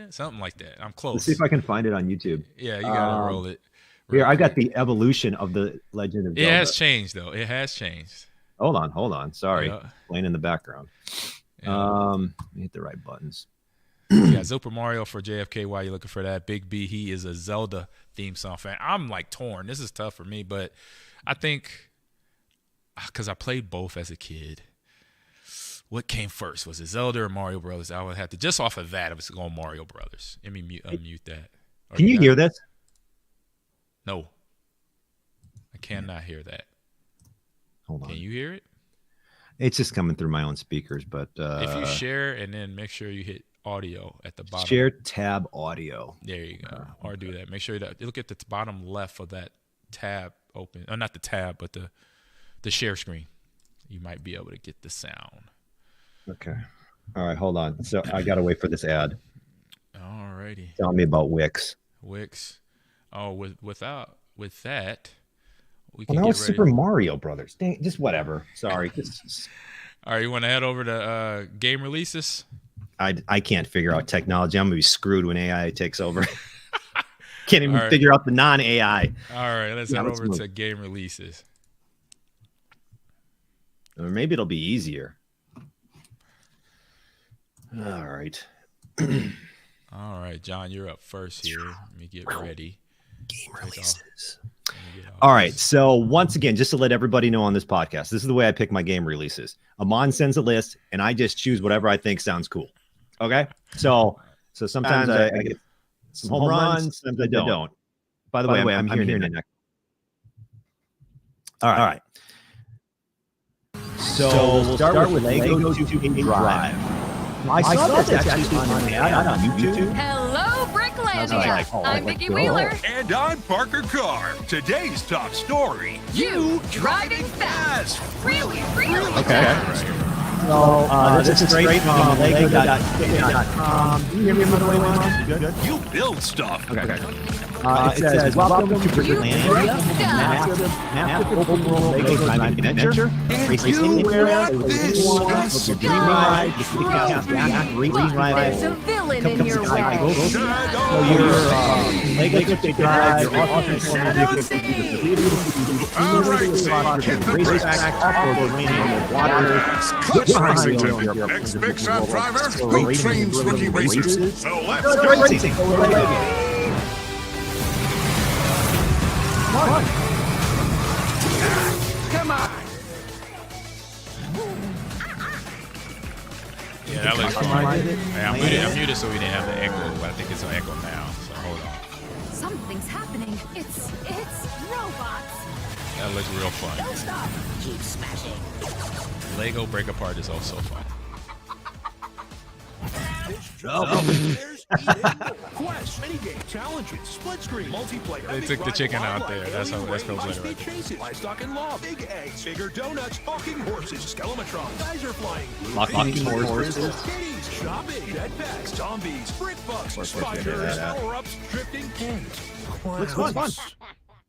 something like that. I'm close. Let's see if I can find it on YouTube. Yeah, you gotta roll it. Here, I got the evolution of the Legend of Zelda. It has changed though. It has changed. Hold on. Sorry. Playing in the background. Let me hit the right buttons. You got Super Mario for JFK while you're looking for that. Big B, he is a Zelda theme song fan. I'm like torn. This is tough for me, but I think because I played both as a kid, what came first? Was it Zelda or Mario Brothers? I would have to, just off of that, I was going Mario Brothers. Let me unmute that. Can you hear this? No. I cannot hear that. Hold on. Can you hear it? It's just coming through my own speakers, but if you share and then make sure you hit audio at the bottom. Share tab audio. There you go. Or do that. Make sure that you look at the bottom left of that tab open. Not the tab, but the share screen. You might be able to get the sound. Okay. All right, hold on. So I got to wait for this ad. All righty. Tell me about Wix. Wix. Oh, with that, we can get ready. Super Mario Brothers. Dang, just whatever. Sorry. All right, you want to head over to game releases? I can't figure out technology. I'm gonna be screwed when AI takes over. Can't even figure out the non-AI. All right, let's head over to game releases. Or maybe it'll be easier. All right. All right, John, you're up first here. Let me get ready. Game releases. All right. So once again, just to let everybody know on this podcast, this is the way I pick my game releases. Ahman sends a list, and I just choose whatever I think sounds cool. Okay. So sometimes I get some home runs, sometimes I don't. By the way, I'm here next. All right. So we'll start with Lego 2K Drive. I saw this actually on an ad on YouTube. Hello, Bricklandia. I'm Vicki Wheeler. And I'm Parker Carr. Today's top story. You driving fast. Really? Okay. So this is straight from Lego.com. You hear me by the way, Mom? Good. You build stuff. Okay. It says, welcome to Bricklandia. Massive open world Lego driving adventure. Race anywhere, There's a villain in your way. So your Lego to drive, your racetrack, off-road raining on the water. Next big shot driver who trains rookie racers. So let's go racing. Come on. Yeah, that looks fun. Hey, I'm muted so we didn't have the echo, but I think it's an echo now. So hold on. Something's happening. It's robots. That looks real fun. Don't stop. Keep smashing. Lego Break Apart is also fun. Quest, minigame, challenges, split screen, multiplayer. They took the chicken out there. That's how that's called later. Right chases, livestock and law, big eggs, bigger donuts, talking horses, skelematron, geyser flying, Talking horses, kitties, shopping, jetpacks, zombies, brick bugs, spiders, power-ups, drifting pins. Looks fun.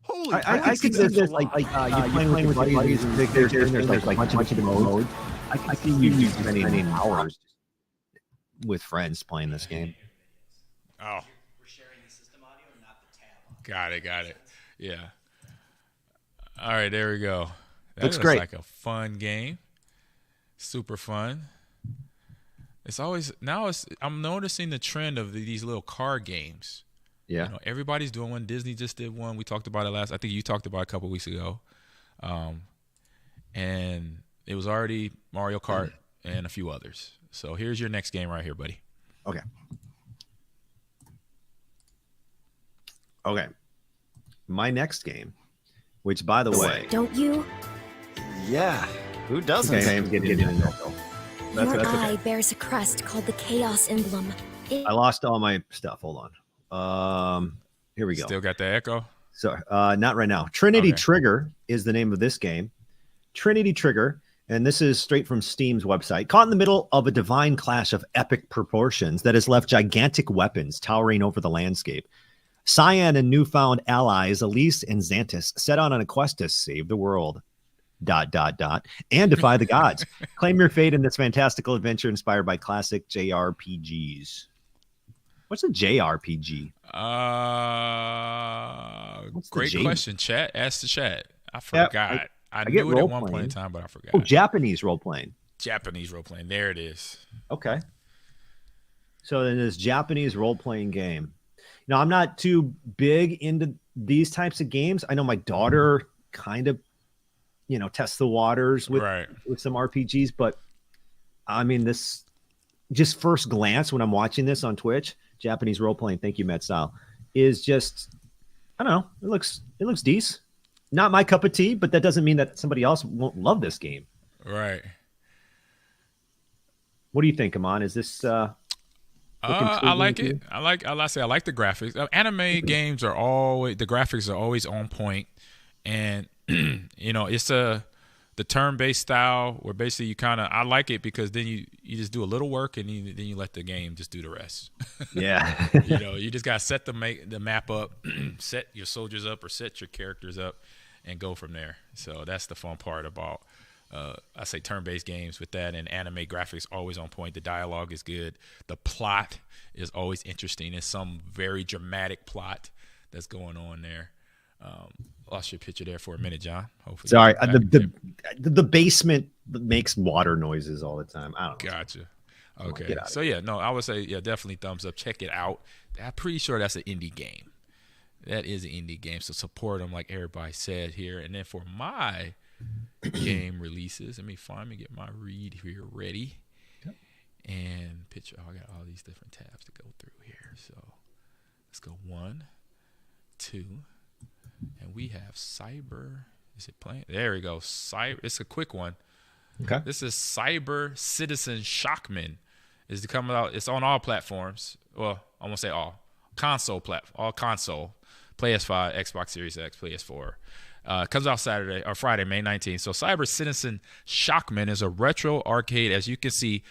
Holy I see this like you're playing with buddies, there's like a bunch of modes. I see you spending hours with friends playing this game. Oh. We're sharing the system audio, not the tab. Got it. Yeah. All right, there we go. That looks great. Like a fun game. Super fun. It's always I'm noticing the trend of these little car games. Yeah. You know, everybody's doing one. Disney just did one. We talked about it I think you talked about it a couple weeks ago. And it was already Mario Kart and a few others. So here's your next game right here, buddy. Okay. My next game, which by the way, Don't you? Yeah. Who doesn't? Okay, Your eye bears a crest called the Chaos Emblem. I lost all my stuff. Hold on. Here we go. Still got the echo? So not right now. Trinity Trigger is the name of this game. Trinity Trigger. And this is straight from Steam's website. Caught in the middle of a divine clash of epic proportions that has left gigantic weapons towering over the landscape. Cyan and newfound allies Elise and Xantus set out on a quest to save the world. ... and defy the gods. Claim your fate in this fantastical adventure inspired by classic JRPGs. What's a JRPG? Great question, chat. Ask the chat. I forgot. I knew it at one point in time, but I forgot. Oh, Japanese role-playing. Japanese role-playing. There it is. Okay. So then this Japanese role-playing game. Now, I'm not too big into these types of games. I know my daughter kind of, tests the waters with some RPGs, but I mean, this just first glance when I'm watching this on Twitch, Japanese role-playing, thank you, Matt Style, is just, I don't know, it looks decent. not my cup of tea, but that doesn't mean that somebody else won't love this game. Right. What do you think, Ahman? Is this I like it. I like the graphics. Anime games are always, the graphics are always on point, and it's the turn-based style where basically you I like it because then you just do a little work and then you let the game just do the rest. Yeah. You just gotta set the map up, set your soldiers up or set your characters up, and go from there. So that's the fun part about I say turn-based games with that, and anime graphics always on point. The dialogue is good. The plot is always interesting. It's some very dramatic plot that's going on there. Lost your picture there for a minute, John. Hopefully, sorry. The basement makes water noises all the time. I don't know. Gotcha. Okay. So yeah, no, I would say definitely thumbs up. Check it out. I'm pretty sure that's an indie game. That is an indie game. So support them, like everybody said here. And then for my game releases, let me get my read here ready. Yep. And picture. I got all these different tabs to go through here. So let's go 1, 2, and we have Cyber. Is it playing? There we go. Cyber. It's a quick one. Okay. This is Cyber Citizen Shockman. Is coming out. It's on all platforms. Well, I won't say all. All console. PS5, Xbox Series X, PS4. Comes out Friday, May 19th. So Cyber Citizen Shockman is a retro arcade, as you can see,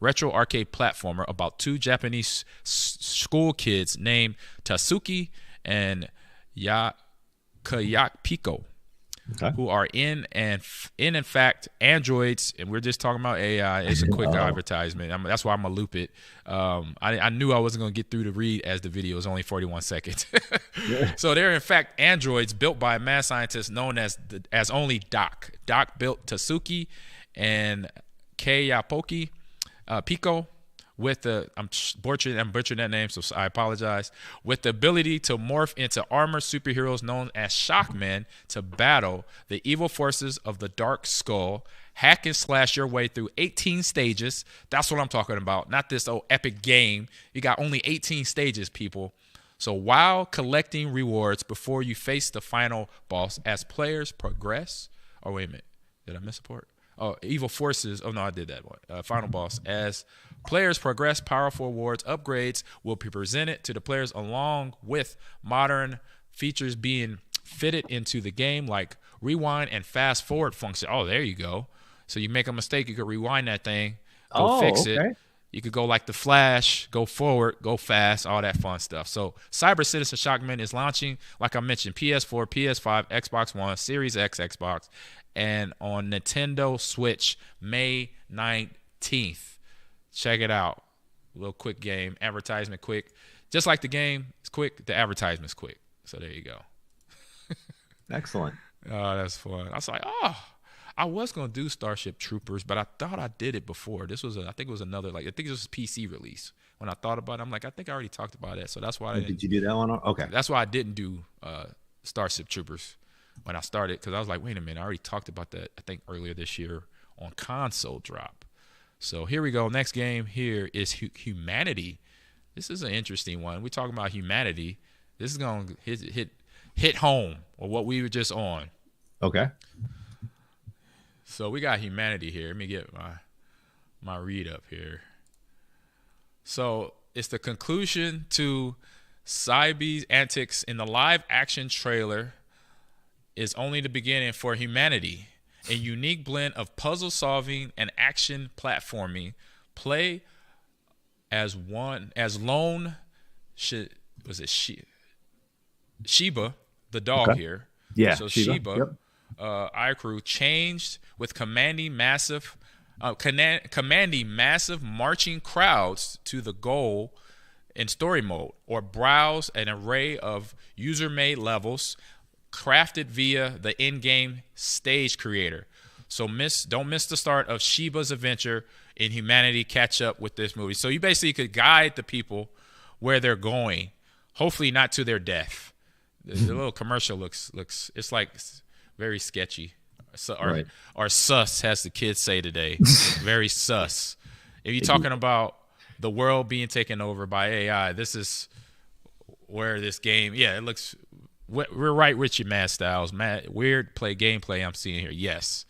retro arcade platformer about two Japanese school kids named Tatsuki and Yakayapiko, who are in fact androids, and we're just talking about AI. It's a quick advertisement. That's why I'm gonna loop it. I knew I wasn't gonna get through the read as the video is only 41 seconds. So they're in fact androids built by a mad scientist known as only Doc. Doc built Tatsuki and Kayapoki Pico with I'm butchering that name, so I apologize. With the ability to morph into armored superheroes known as Shockmen to battle the evil forces of the Dark Skull, hack and slash your way through 18 stages. That's what I'm talking about. Not this epic game. You got only 18 stages, people. So while collecting rewards before you face the final boss, as players progress. Oh, wait a minute. Did I miss a part? Oh, evil forces. Oh, no, I did that one. Final boss. As players progress, powerful rewards, upgrades will be presented to the players along with modern features being fitted into the game, like rewind and fast forward function. Oh, there you go. So you make a mistake, you could rewind that thing, fix it. You could go like the Flash, go forward, go fast, all that fun stuff. So Cyber Citizen Shockman is launching, like I mentioned, PS4, PS5, Xbox One, Series X, Xbox, and on Nintendo Switch May 19th. Check it out. A little quick game. Advertisement quick. Just like the game is quick, the advertisement's quick. So there you go. Excellent. Oh, that's fun. I was like, I was going to do Starship Troopers, but I thought I did it before. I think it was another, I think it was a PC release. When I thought about it, I'm like, I think I already talked about that. So that's why Did you do that one? Okay. That's why I didn't do Starship Troopers when I started, because I was like, wait a minute, I already talked about that, I think, earlier this year on console drop. So here we go. Next game here is Humanity. This is an interesting one. We're talking about humanity. This is going to hit home with what we were just on. Okay. So we got Humanity here. Let me get my read up here. So it's the conclusion to Cybe's antics in the live action trailer is only the beginning for Humanity, a unique blend of puzzle solving and action platforming. Play as lone Sheba, the dog here. Yeah. So Sheba. Iacrew changed with commanding massive marching crowds to the goal in story mode, or browse an array of user-made levels crafted via the in-game stage creator. So don't miss the start of Sheba's adventure in Humanity. Catch up with this movie. So you basically could guide the people where they're going, hopefully not to their death. The little commercial looks it's like very sketchy, or sus, as the kids say today. Very sus. If you're talking about the world being taken over by AI, this is where this game, it looks we're right with you, Mad Styles. Weird gameplay I'm seeing here. Yes.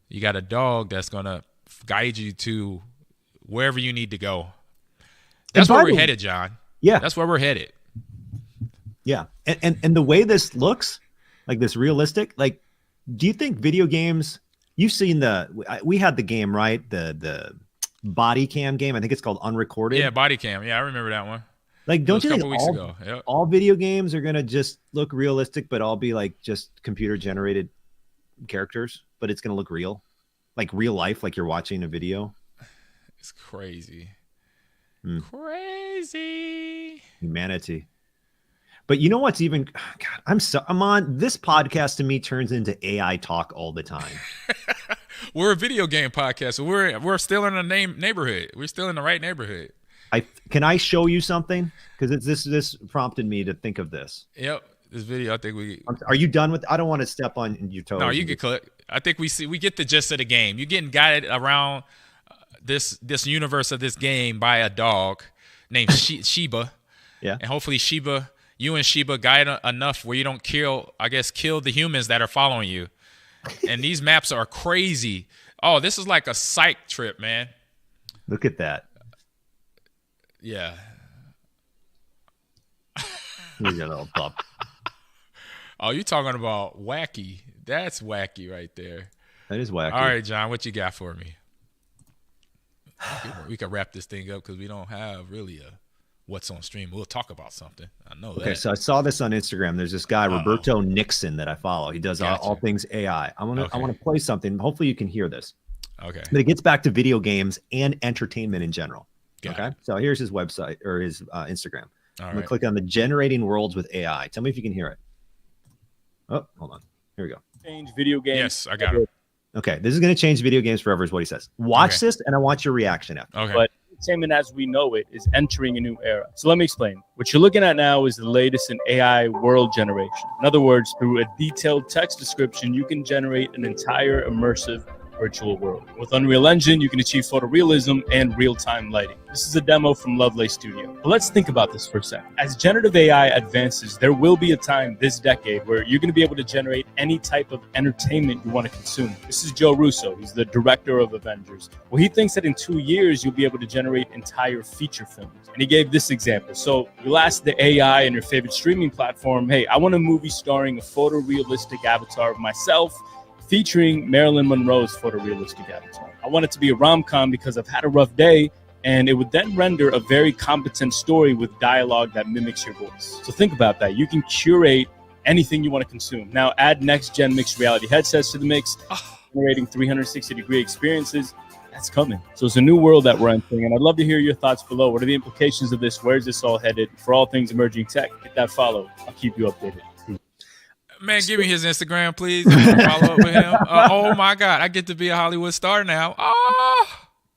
You got a dog that's going to guide you to wherever you need to go. That's where we're headed, John. Yeah. That's where we're headed. Yeah. And the way this looks, like this realistic, like, do you think video games, you've seen we had the game, right? The body cam game. I think it's called Unrecorded. Yeah, body cam. Yeah, I remember that one. Like, don't you think all video games are going to just look realistic, but all be like just computer generated characters, but it's going to look real, like real life, like you're watching a video? It's crazy. Crazy. Humanity. But you know what's even, God, I'm on this podcast, to me turns into AI talk all the time. We're a video game podcast, so we're still in the neighborhood. We're still in the right neighborhood. Can I show you something? Because this prompted me to think of this. Yep, this video. I think are you done with? I don't want to step on your toes. No, you can click. I think we get the gist of the game. You're getting guided around this universe of this game by a dog named Sheba. Yeah, and hopefully you and Sheba guide enough where you don't kill the humans that are following you. And these maps are crazy. Oh, this is like a psych trip, man. Look at that. Yeah. Here's your little pup. Oh, you're talking about wacky. That's wacky right there. That is wacky. All right, John, what you got for me? We can wrap this thing up because we don't have really a what's on stream. We'll talk about something. I know that. Okay, so I saw this on Instagram. There's this guy, Roberto Nixon, that I follow. He does all things AI. I want to play something. Hopefully you can hear this. Okay. But it gets back to video games and entertainment in general. Okay. So here's his website or his Instagram. I'm going to click on the generating worlds with AI. Tell me if you can hear it. Oh, hold on. Here we go. Change video games. Yes, I got it. Okay. This is going to change video games forever is what he says. Watch this and I want your reaction after. Okay. But entertainment as we know it is entering a new era. So let me explain. What you're looking at now is the latest in AI world generation. In other words, through a detailed text description, you can generate an entire immersive virtual world. With Unreal Engine, you can achieve photorealism and real-time lighting. This is a demo from Lovelace Studio. But let's think about this for a second. As generative AI advances, there will be a time this decade where you're going to be able to generate any type of entertainment you want to consume. This is Joe Russo. He's the director of Avengers. Well, he thinks that in 2 years, you'll be able to generate entire feature films. And he gave this example. So you'll ask the AI and your favorite streaming platform, hey, I want a movie starring a photorealistic avatar of myself featuring Marilyn Monroe's photorealistic avatar. I want it to be a rom-com because I've had a rough day, and it would then render a very competent story with dialogue that mimics your voice. So think about that. You can curate anything you want to consume. Now add next-gen mixed reality headsets to the mix, generating 360-degree experiences. That's coming. So it's a new world that we're entering, and I'd love to hear your thoughts below. What are the implications of this? Where's this all headed? For all things emerging tech, hit that follow. I'll keep you updated. Man, give me his Instagram, please. Follow up with him. Oh, my God. I get to be a Hollywood star now. Oh,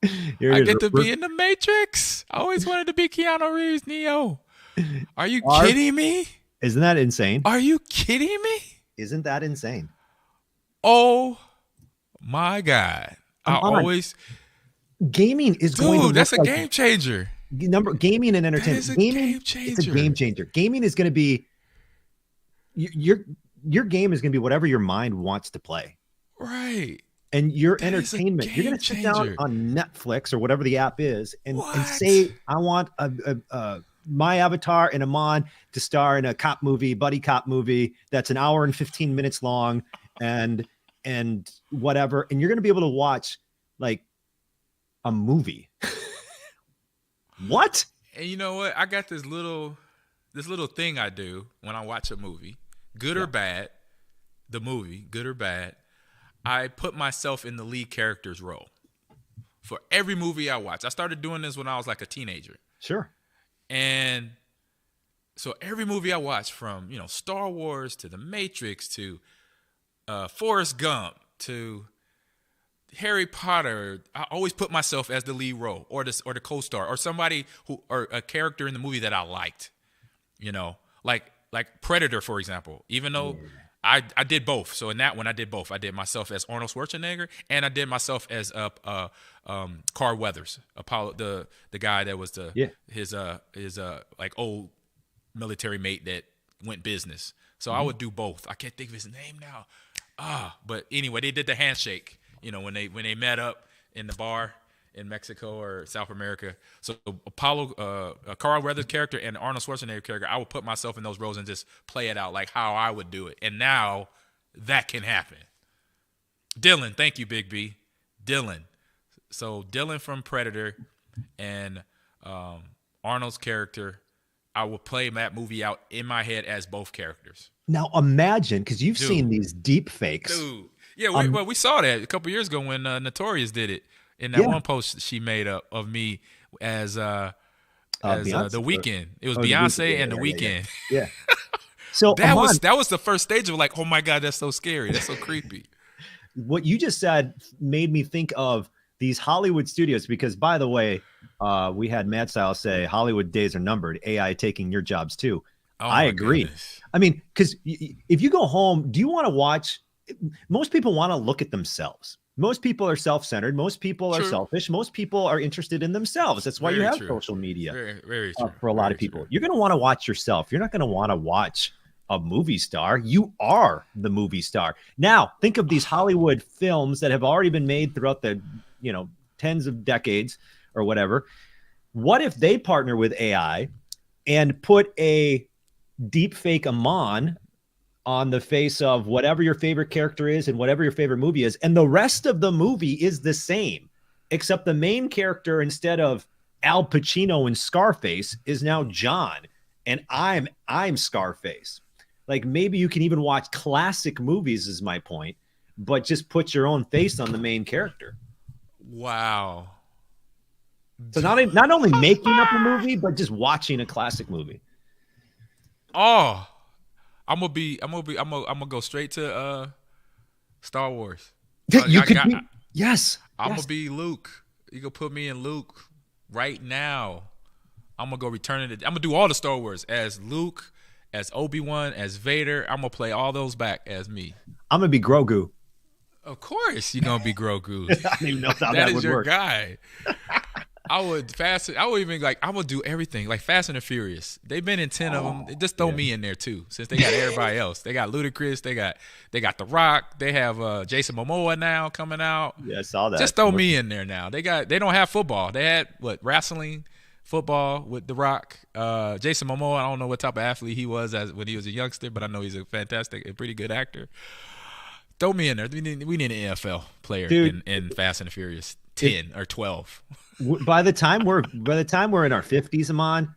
I get to be in the Matrix. I always wanted to be Keanu Reeves, Neo. Are you kidding me? Isn't that insane? Are you kidding me? Isn't that insane? Oh, my God. Gaming is going to Dude, that's a game changer. Gaming and entertainment. That is a game changer. It's a game changer. Gaming is going to be your game is going to be whatever your mind wants to play. Right. And your entertainment, you're going to sit down on Netflix or whatever the app is and say, I want my avatar and Ahman to star in a cop movie, buddy cop movie that's an hour and 15 minutes long and whatever. And you're going to be able to watch like a movie. What? And you know what? I got this little thing I do when I watch a movie. Good or bad, the movie, good or bad, I put myself in the lead character's role for every movie I watch. I started doing this when I was like a teenager. Sure. And so every movie I watch, from, Star Wars to The Matrix to Forrest Gump to Harry Potter, I always put myself as the lead role or the co-star or somebody or a character in the movie that I liked, like Predator, for example, even though I did both. So in that one, I did both. I did myself as Arnold Schwarzenegger, and I did myself as Carl Weathers, Apollo, the guy that was his like old military mate that went business. So I would do both. I can't think of his name now. But anyway, they did the handshake. You know, when they met up in the bar in Mexico or South America. So Apollo, Carl Weathers' character and Arnold Schwarzenegger character, I would put myself in those roles and just play it out like how I would do it. And now that can happen. Dylan, thank you, Big B. Dylan. So Dylan from Predator and Arnold's character, I will play that movie out in my head as both characters. Now imagine, because you've seen these deep fakes. Dude. Yeah, we saw that a couple years ago when Notorious did it in that one post she made up of me as The Weeknd. It was Beyonce and The Weeknd. Yeah. So that was the first stage of like, oh my God, that's so scary. That's so creepy. What you just said made me think of these Hollywood studios, because by the way, we had Mad Style say Hollywood days are numbered, AI taking your jobs too. Oh, I agree. Goodness. I mean, because if you go home, do you want to watch? Most people want to look at themselves. Most people are self-centered. Most people are selfish. Most people are interested in themselves. That's why you have social media. Very true. For a lot of people. You're going to want to watch yourself. You're not going to want to watch a movie star. You are the movie star. Now, think of these Hollywood films that have already been made throughout the, tens of decades or whatever. What if they partner with AI and put a deep fake Ahman on the face of whatever your favorite character is and whatever your favorite movie is, and the rest of the movie is the same, except the main character, instead of Al Pacino in Scarface, is now John, and I'm Scarface. Like, maybe you can even watch classic movies, is my point, but just put your own face on the main character. Wow. So not only making up a movie, but just watching a classic movie. Oh, I'm gonna go straight to Star Wars. Yes. I'm gonna be Luke. You gonna put me in Luke right now. I'm gonna go I'm gonna do all the Star Wars as Luke, as Obi-Wan, as Vader. I'm gonna play all those back as me. I'm gonna be Grogu. Of course, you're gonna be Grogu. I don't even know how that is would your work. guy. I would do everything like Fast and the Furious. They've been in 10 of them. They just throw me in there too, since they got everybody else. They got Ludacris. They got The Rock. They have Jason Momoa now coming out. Yeah, I saw that. Just throw me in there now. They don't have football. They had wrestling, football with The Rock. Jason Momoa, I don't know what type of athlete he was when he was a youngster, but I know he's a pretty good actor. Throw me in there. We need an NFL player in Fast and the Furious 10 or 12. By the time we're in our 50s, Ahman,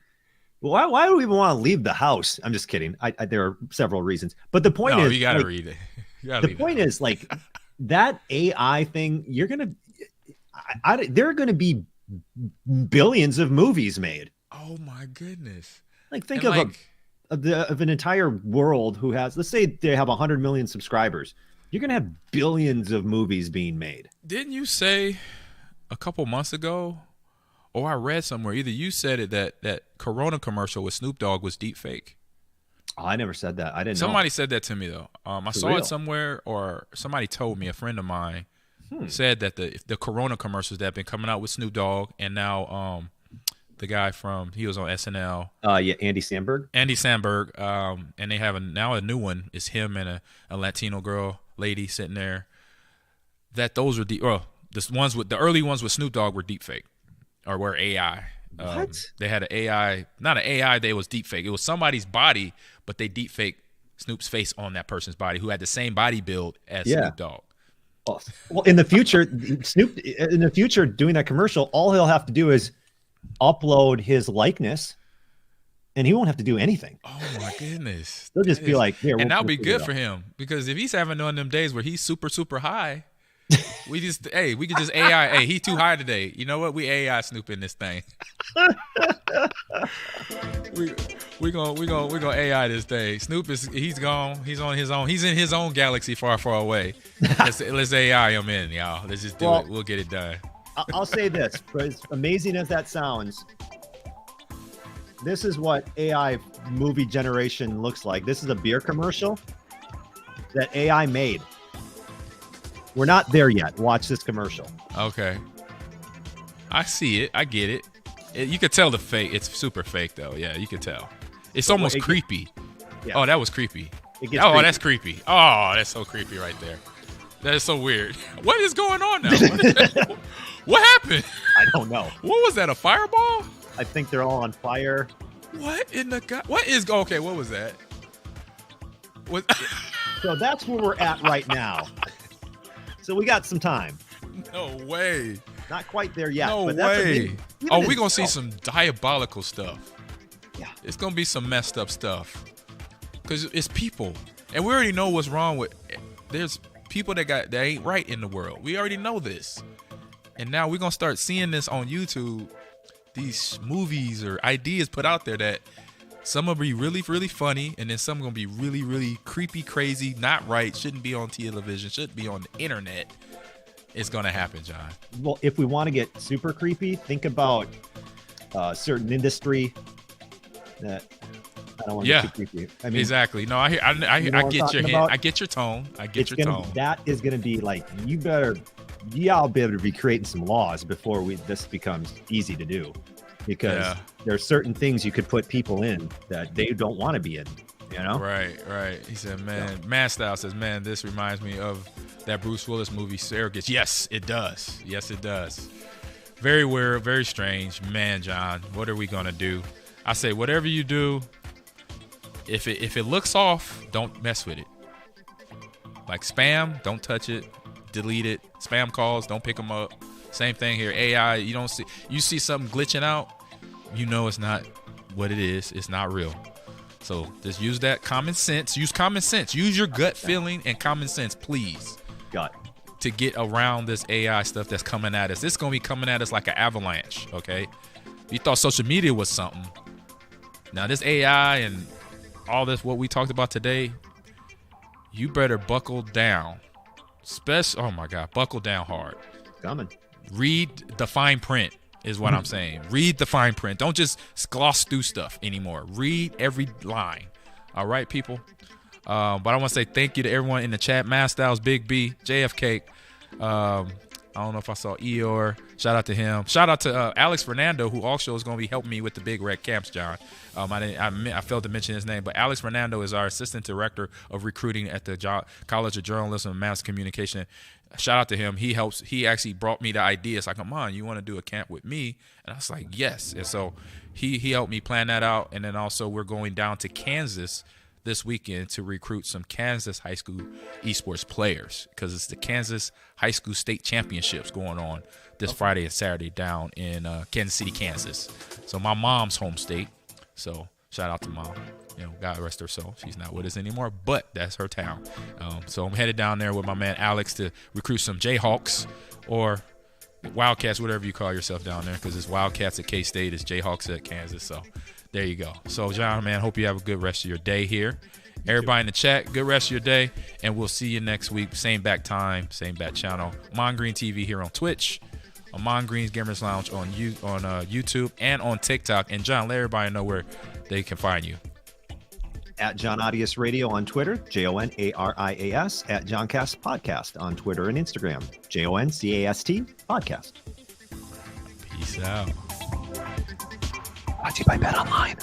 why do we even want to leave the house? I'm just kidding. There are several reasons, but the point is, you gotta read it. The point is, like, that AI thing. There are going to be billions of movies made. Oh my goodness! Like, think of an entire world who has, let's say they have 100 million subscribers. You're going to have billions of movies being made. Didn't you say a couple months ago, or I read somewhere, either you said it, that Corona commercial with Snoop Dogg was deep fake? Oh, I never said that. I didn't know. Somebody said that to me, though. I saw it somewhere, or somebody told me, a friend of mine said that the Corona commercials that have been coming out with Snoop Dogg, and now the guy he was on SNL. Andy Samberg. And they have now a new one. It's him and a Latino lady sitting there. That those were the early ones with Snoop Dogg were deep fake, or were AI. What? They had an AI, not an AI. They was deep fake. It was somebody's body, but they deep fake Snoop's face on that person's body who had the same body build as Snoop Dogg. Well, in the future, doing that commercial, all he'll have to do is upload his likeness, and he won't have to do anything. Oh my goodness! They'll just be like, "Here," and that'll be good for him, because if he's having one of them days where he's super super high, we could just AI. Hey, he too high today. You know what? We AI Snoop in this thing. we gonna AI this thing. Snoop he's gone. He's on his own. He's in his own galaxy far far away. Let's AI him in, y'all. Let's just do it. We'll get it done. I'll say this, but as amazing as that sounds, this is what AI movie generation looks like. This is a beer commercial that AI made. We're not there yet. Watch this commercial. Okay. I see it. I get it. You could tell the fake. It's super fake, though. Yeah, you could tell. It's almost creepy. Yeah. Oh, that was creepy. It gets Oh, creepy. that's creepy. Oh, that's so creepy right there. That is so weird. What is going on now? What happened? I don't know. What was that? A fireball? I think they're all on fire. What in the god? What is okay? What was that? What? So that's where we're at right now. So we got some time. No way. Not quite there yet. No but that's way. even Oh, in we're gonna see itself- some diabolical stuff. Yeah. It's gonna be some messed up stuff. Cause it's people, and we already know what's wrong with. There's people that ain't right in the world. We already know this, and now we're gonna start seeing this on YouTube. These movies or ideas put out there that some will be really, really funny, and then some gonna be really, really creepy, crazy, not right, shouldn't be on television, shouldn't be on the internet. It's gonna happen, John. Well, if we want to get super creepy, think about a certain industry that I don't want to Yeah. get too creepy. I mean, Exactly. No, I hear. I You know get what I'm your talking hint. about? I get your tone. I get your gonna, tone. that is going to be like, y'all better be creating some laws before this becomes easy to do, because Yeah. there are certain things you could put people in that they don't want to be in, you know? Right. He said, man, Man Style says, man, this reminds me of that Bruce Willis movie, Surrogates. Yes, it does. Yes, it does. Very weird, very strange. Man, John, what are we going to do? I say, whatever you do, if it looks off, don't mess with it. Like spam, don't touch it. Delete it. Spam calls, don't pick them up. Same thing here. AI, you see something glitching out, you know it's not what it is. It's not real. So just use that common sense. Use common sense. Use your gut feeling and common sense, please, Got to get around this AI stuff that's coming at us. It's going to be coming at us like an avalanche, okay? You thought social media was something. Now this AI and all this, what we talked about today, you better buckle down. Oh my God, buckle down hard. coming. Read the fine print is what I'm saying. Read the fine print. Don't just gloss through stuff anymore. Read every line. All right, people? But I want to say thank you to everyone in the chat. Mass Styles, Big B, JFK. I don't know if I saw Eeyore. Shout out to him. Shout out to Alex Fernando, who also is going to be helping me with the Big Red Camps, John. I failed to mention his name, but Alex Fernando is our assistant director of recruiting at the College of Journalism and Mass Communication. Shout out to him. He actually brought me the idea. It's like, come on, you want to do a camp with me? And I was like, yes. And so he helped me plan that out. And then also we're going down to Kansas this weekend to recruit some Kansas high school esports players, because it's the Kansas High School State Championships going on this Friday and Saturday down in Kansas City, Kansas. So my mom's home state. So shout out to Mom. You know, God rest her soul. She's not with us anymore, but that's her town. So I'm headed down there with my man Alex to recruit some Jayhawks or Wildcats, whatever you call yourself down there, because it's Wildcats at K-State, it's Jayhawks at Kansas. So there you go. So, John, man, hope you have a good rest of your day here. Everybody in the chat, good rest of your day, and we'll see you next week. Same back time, same back channel. Ahman Green TV here on Twitch, Ahman Green's Gamers Lounge on YouTube and on TikTok. And, John, let everybody know where they can find you. At John Arias Radio on Twitter, JONARIAS, at Johncast Podcast on Twitter and Instagram, JONCAST Podcast. Peace out. Brought to you by Bet Online.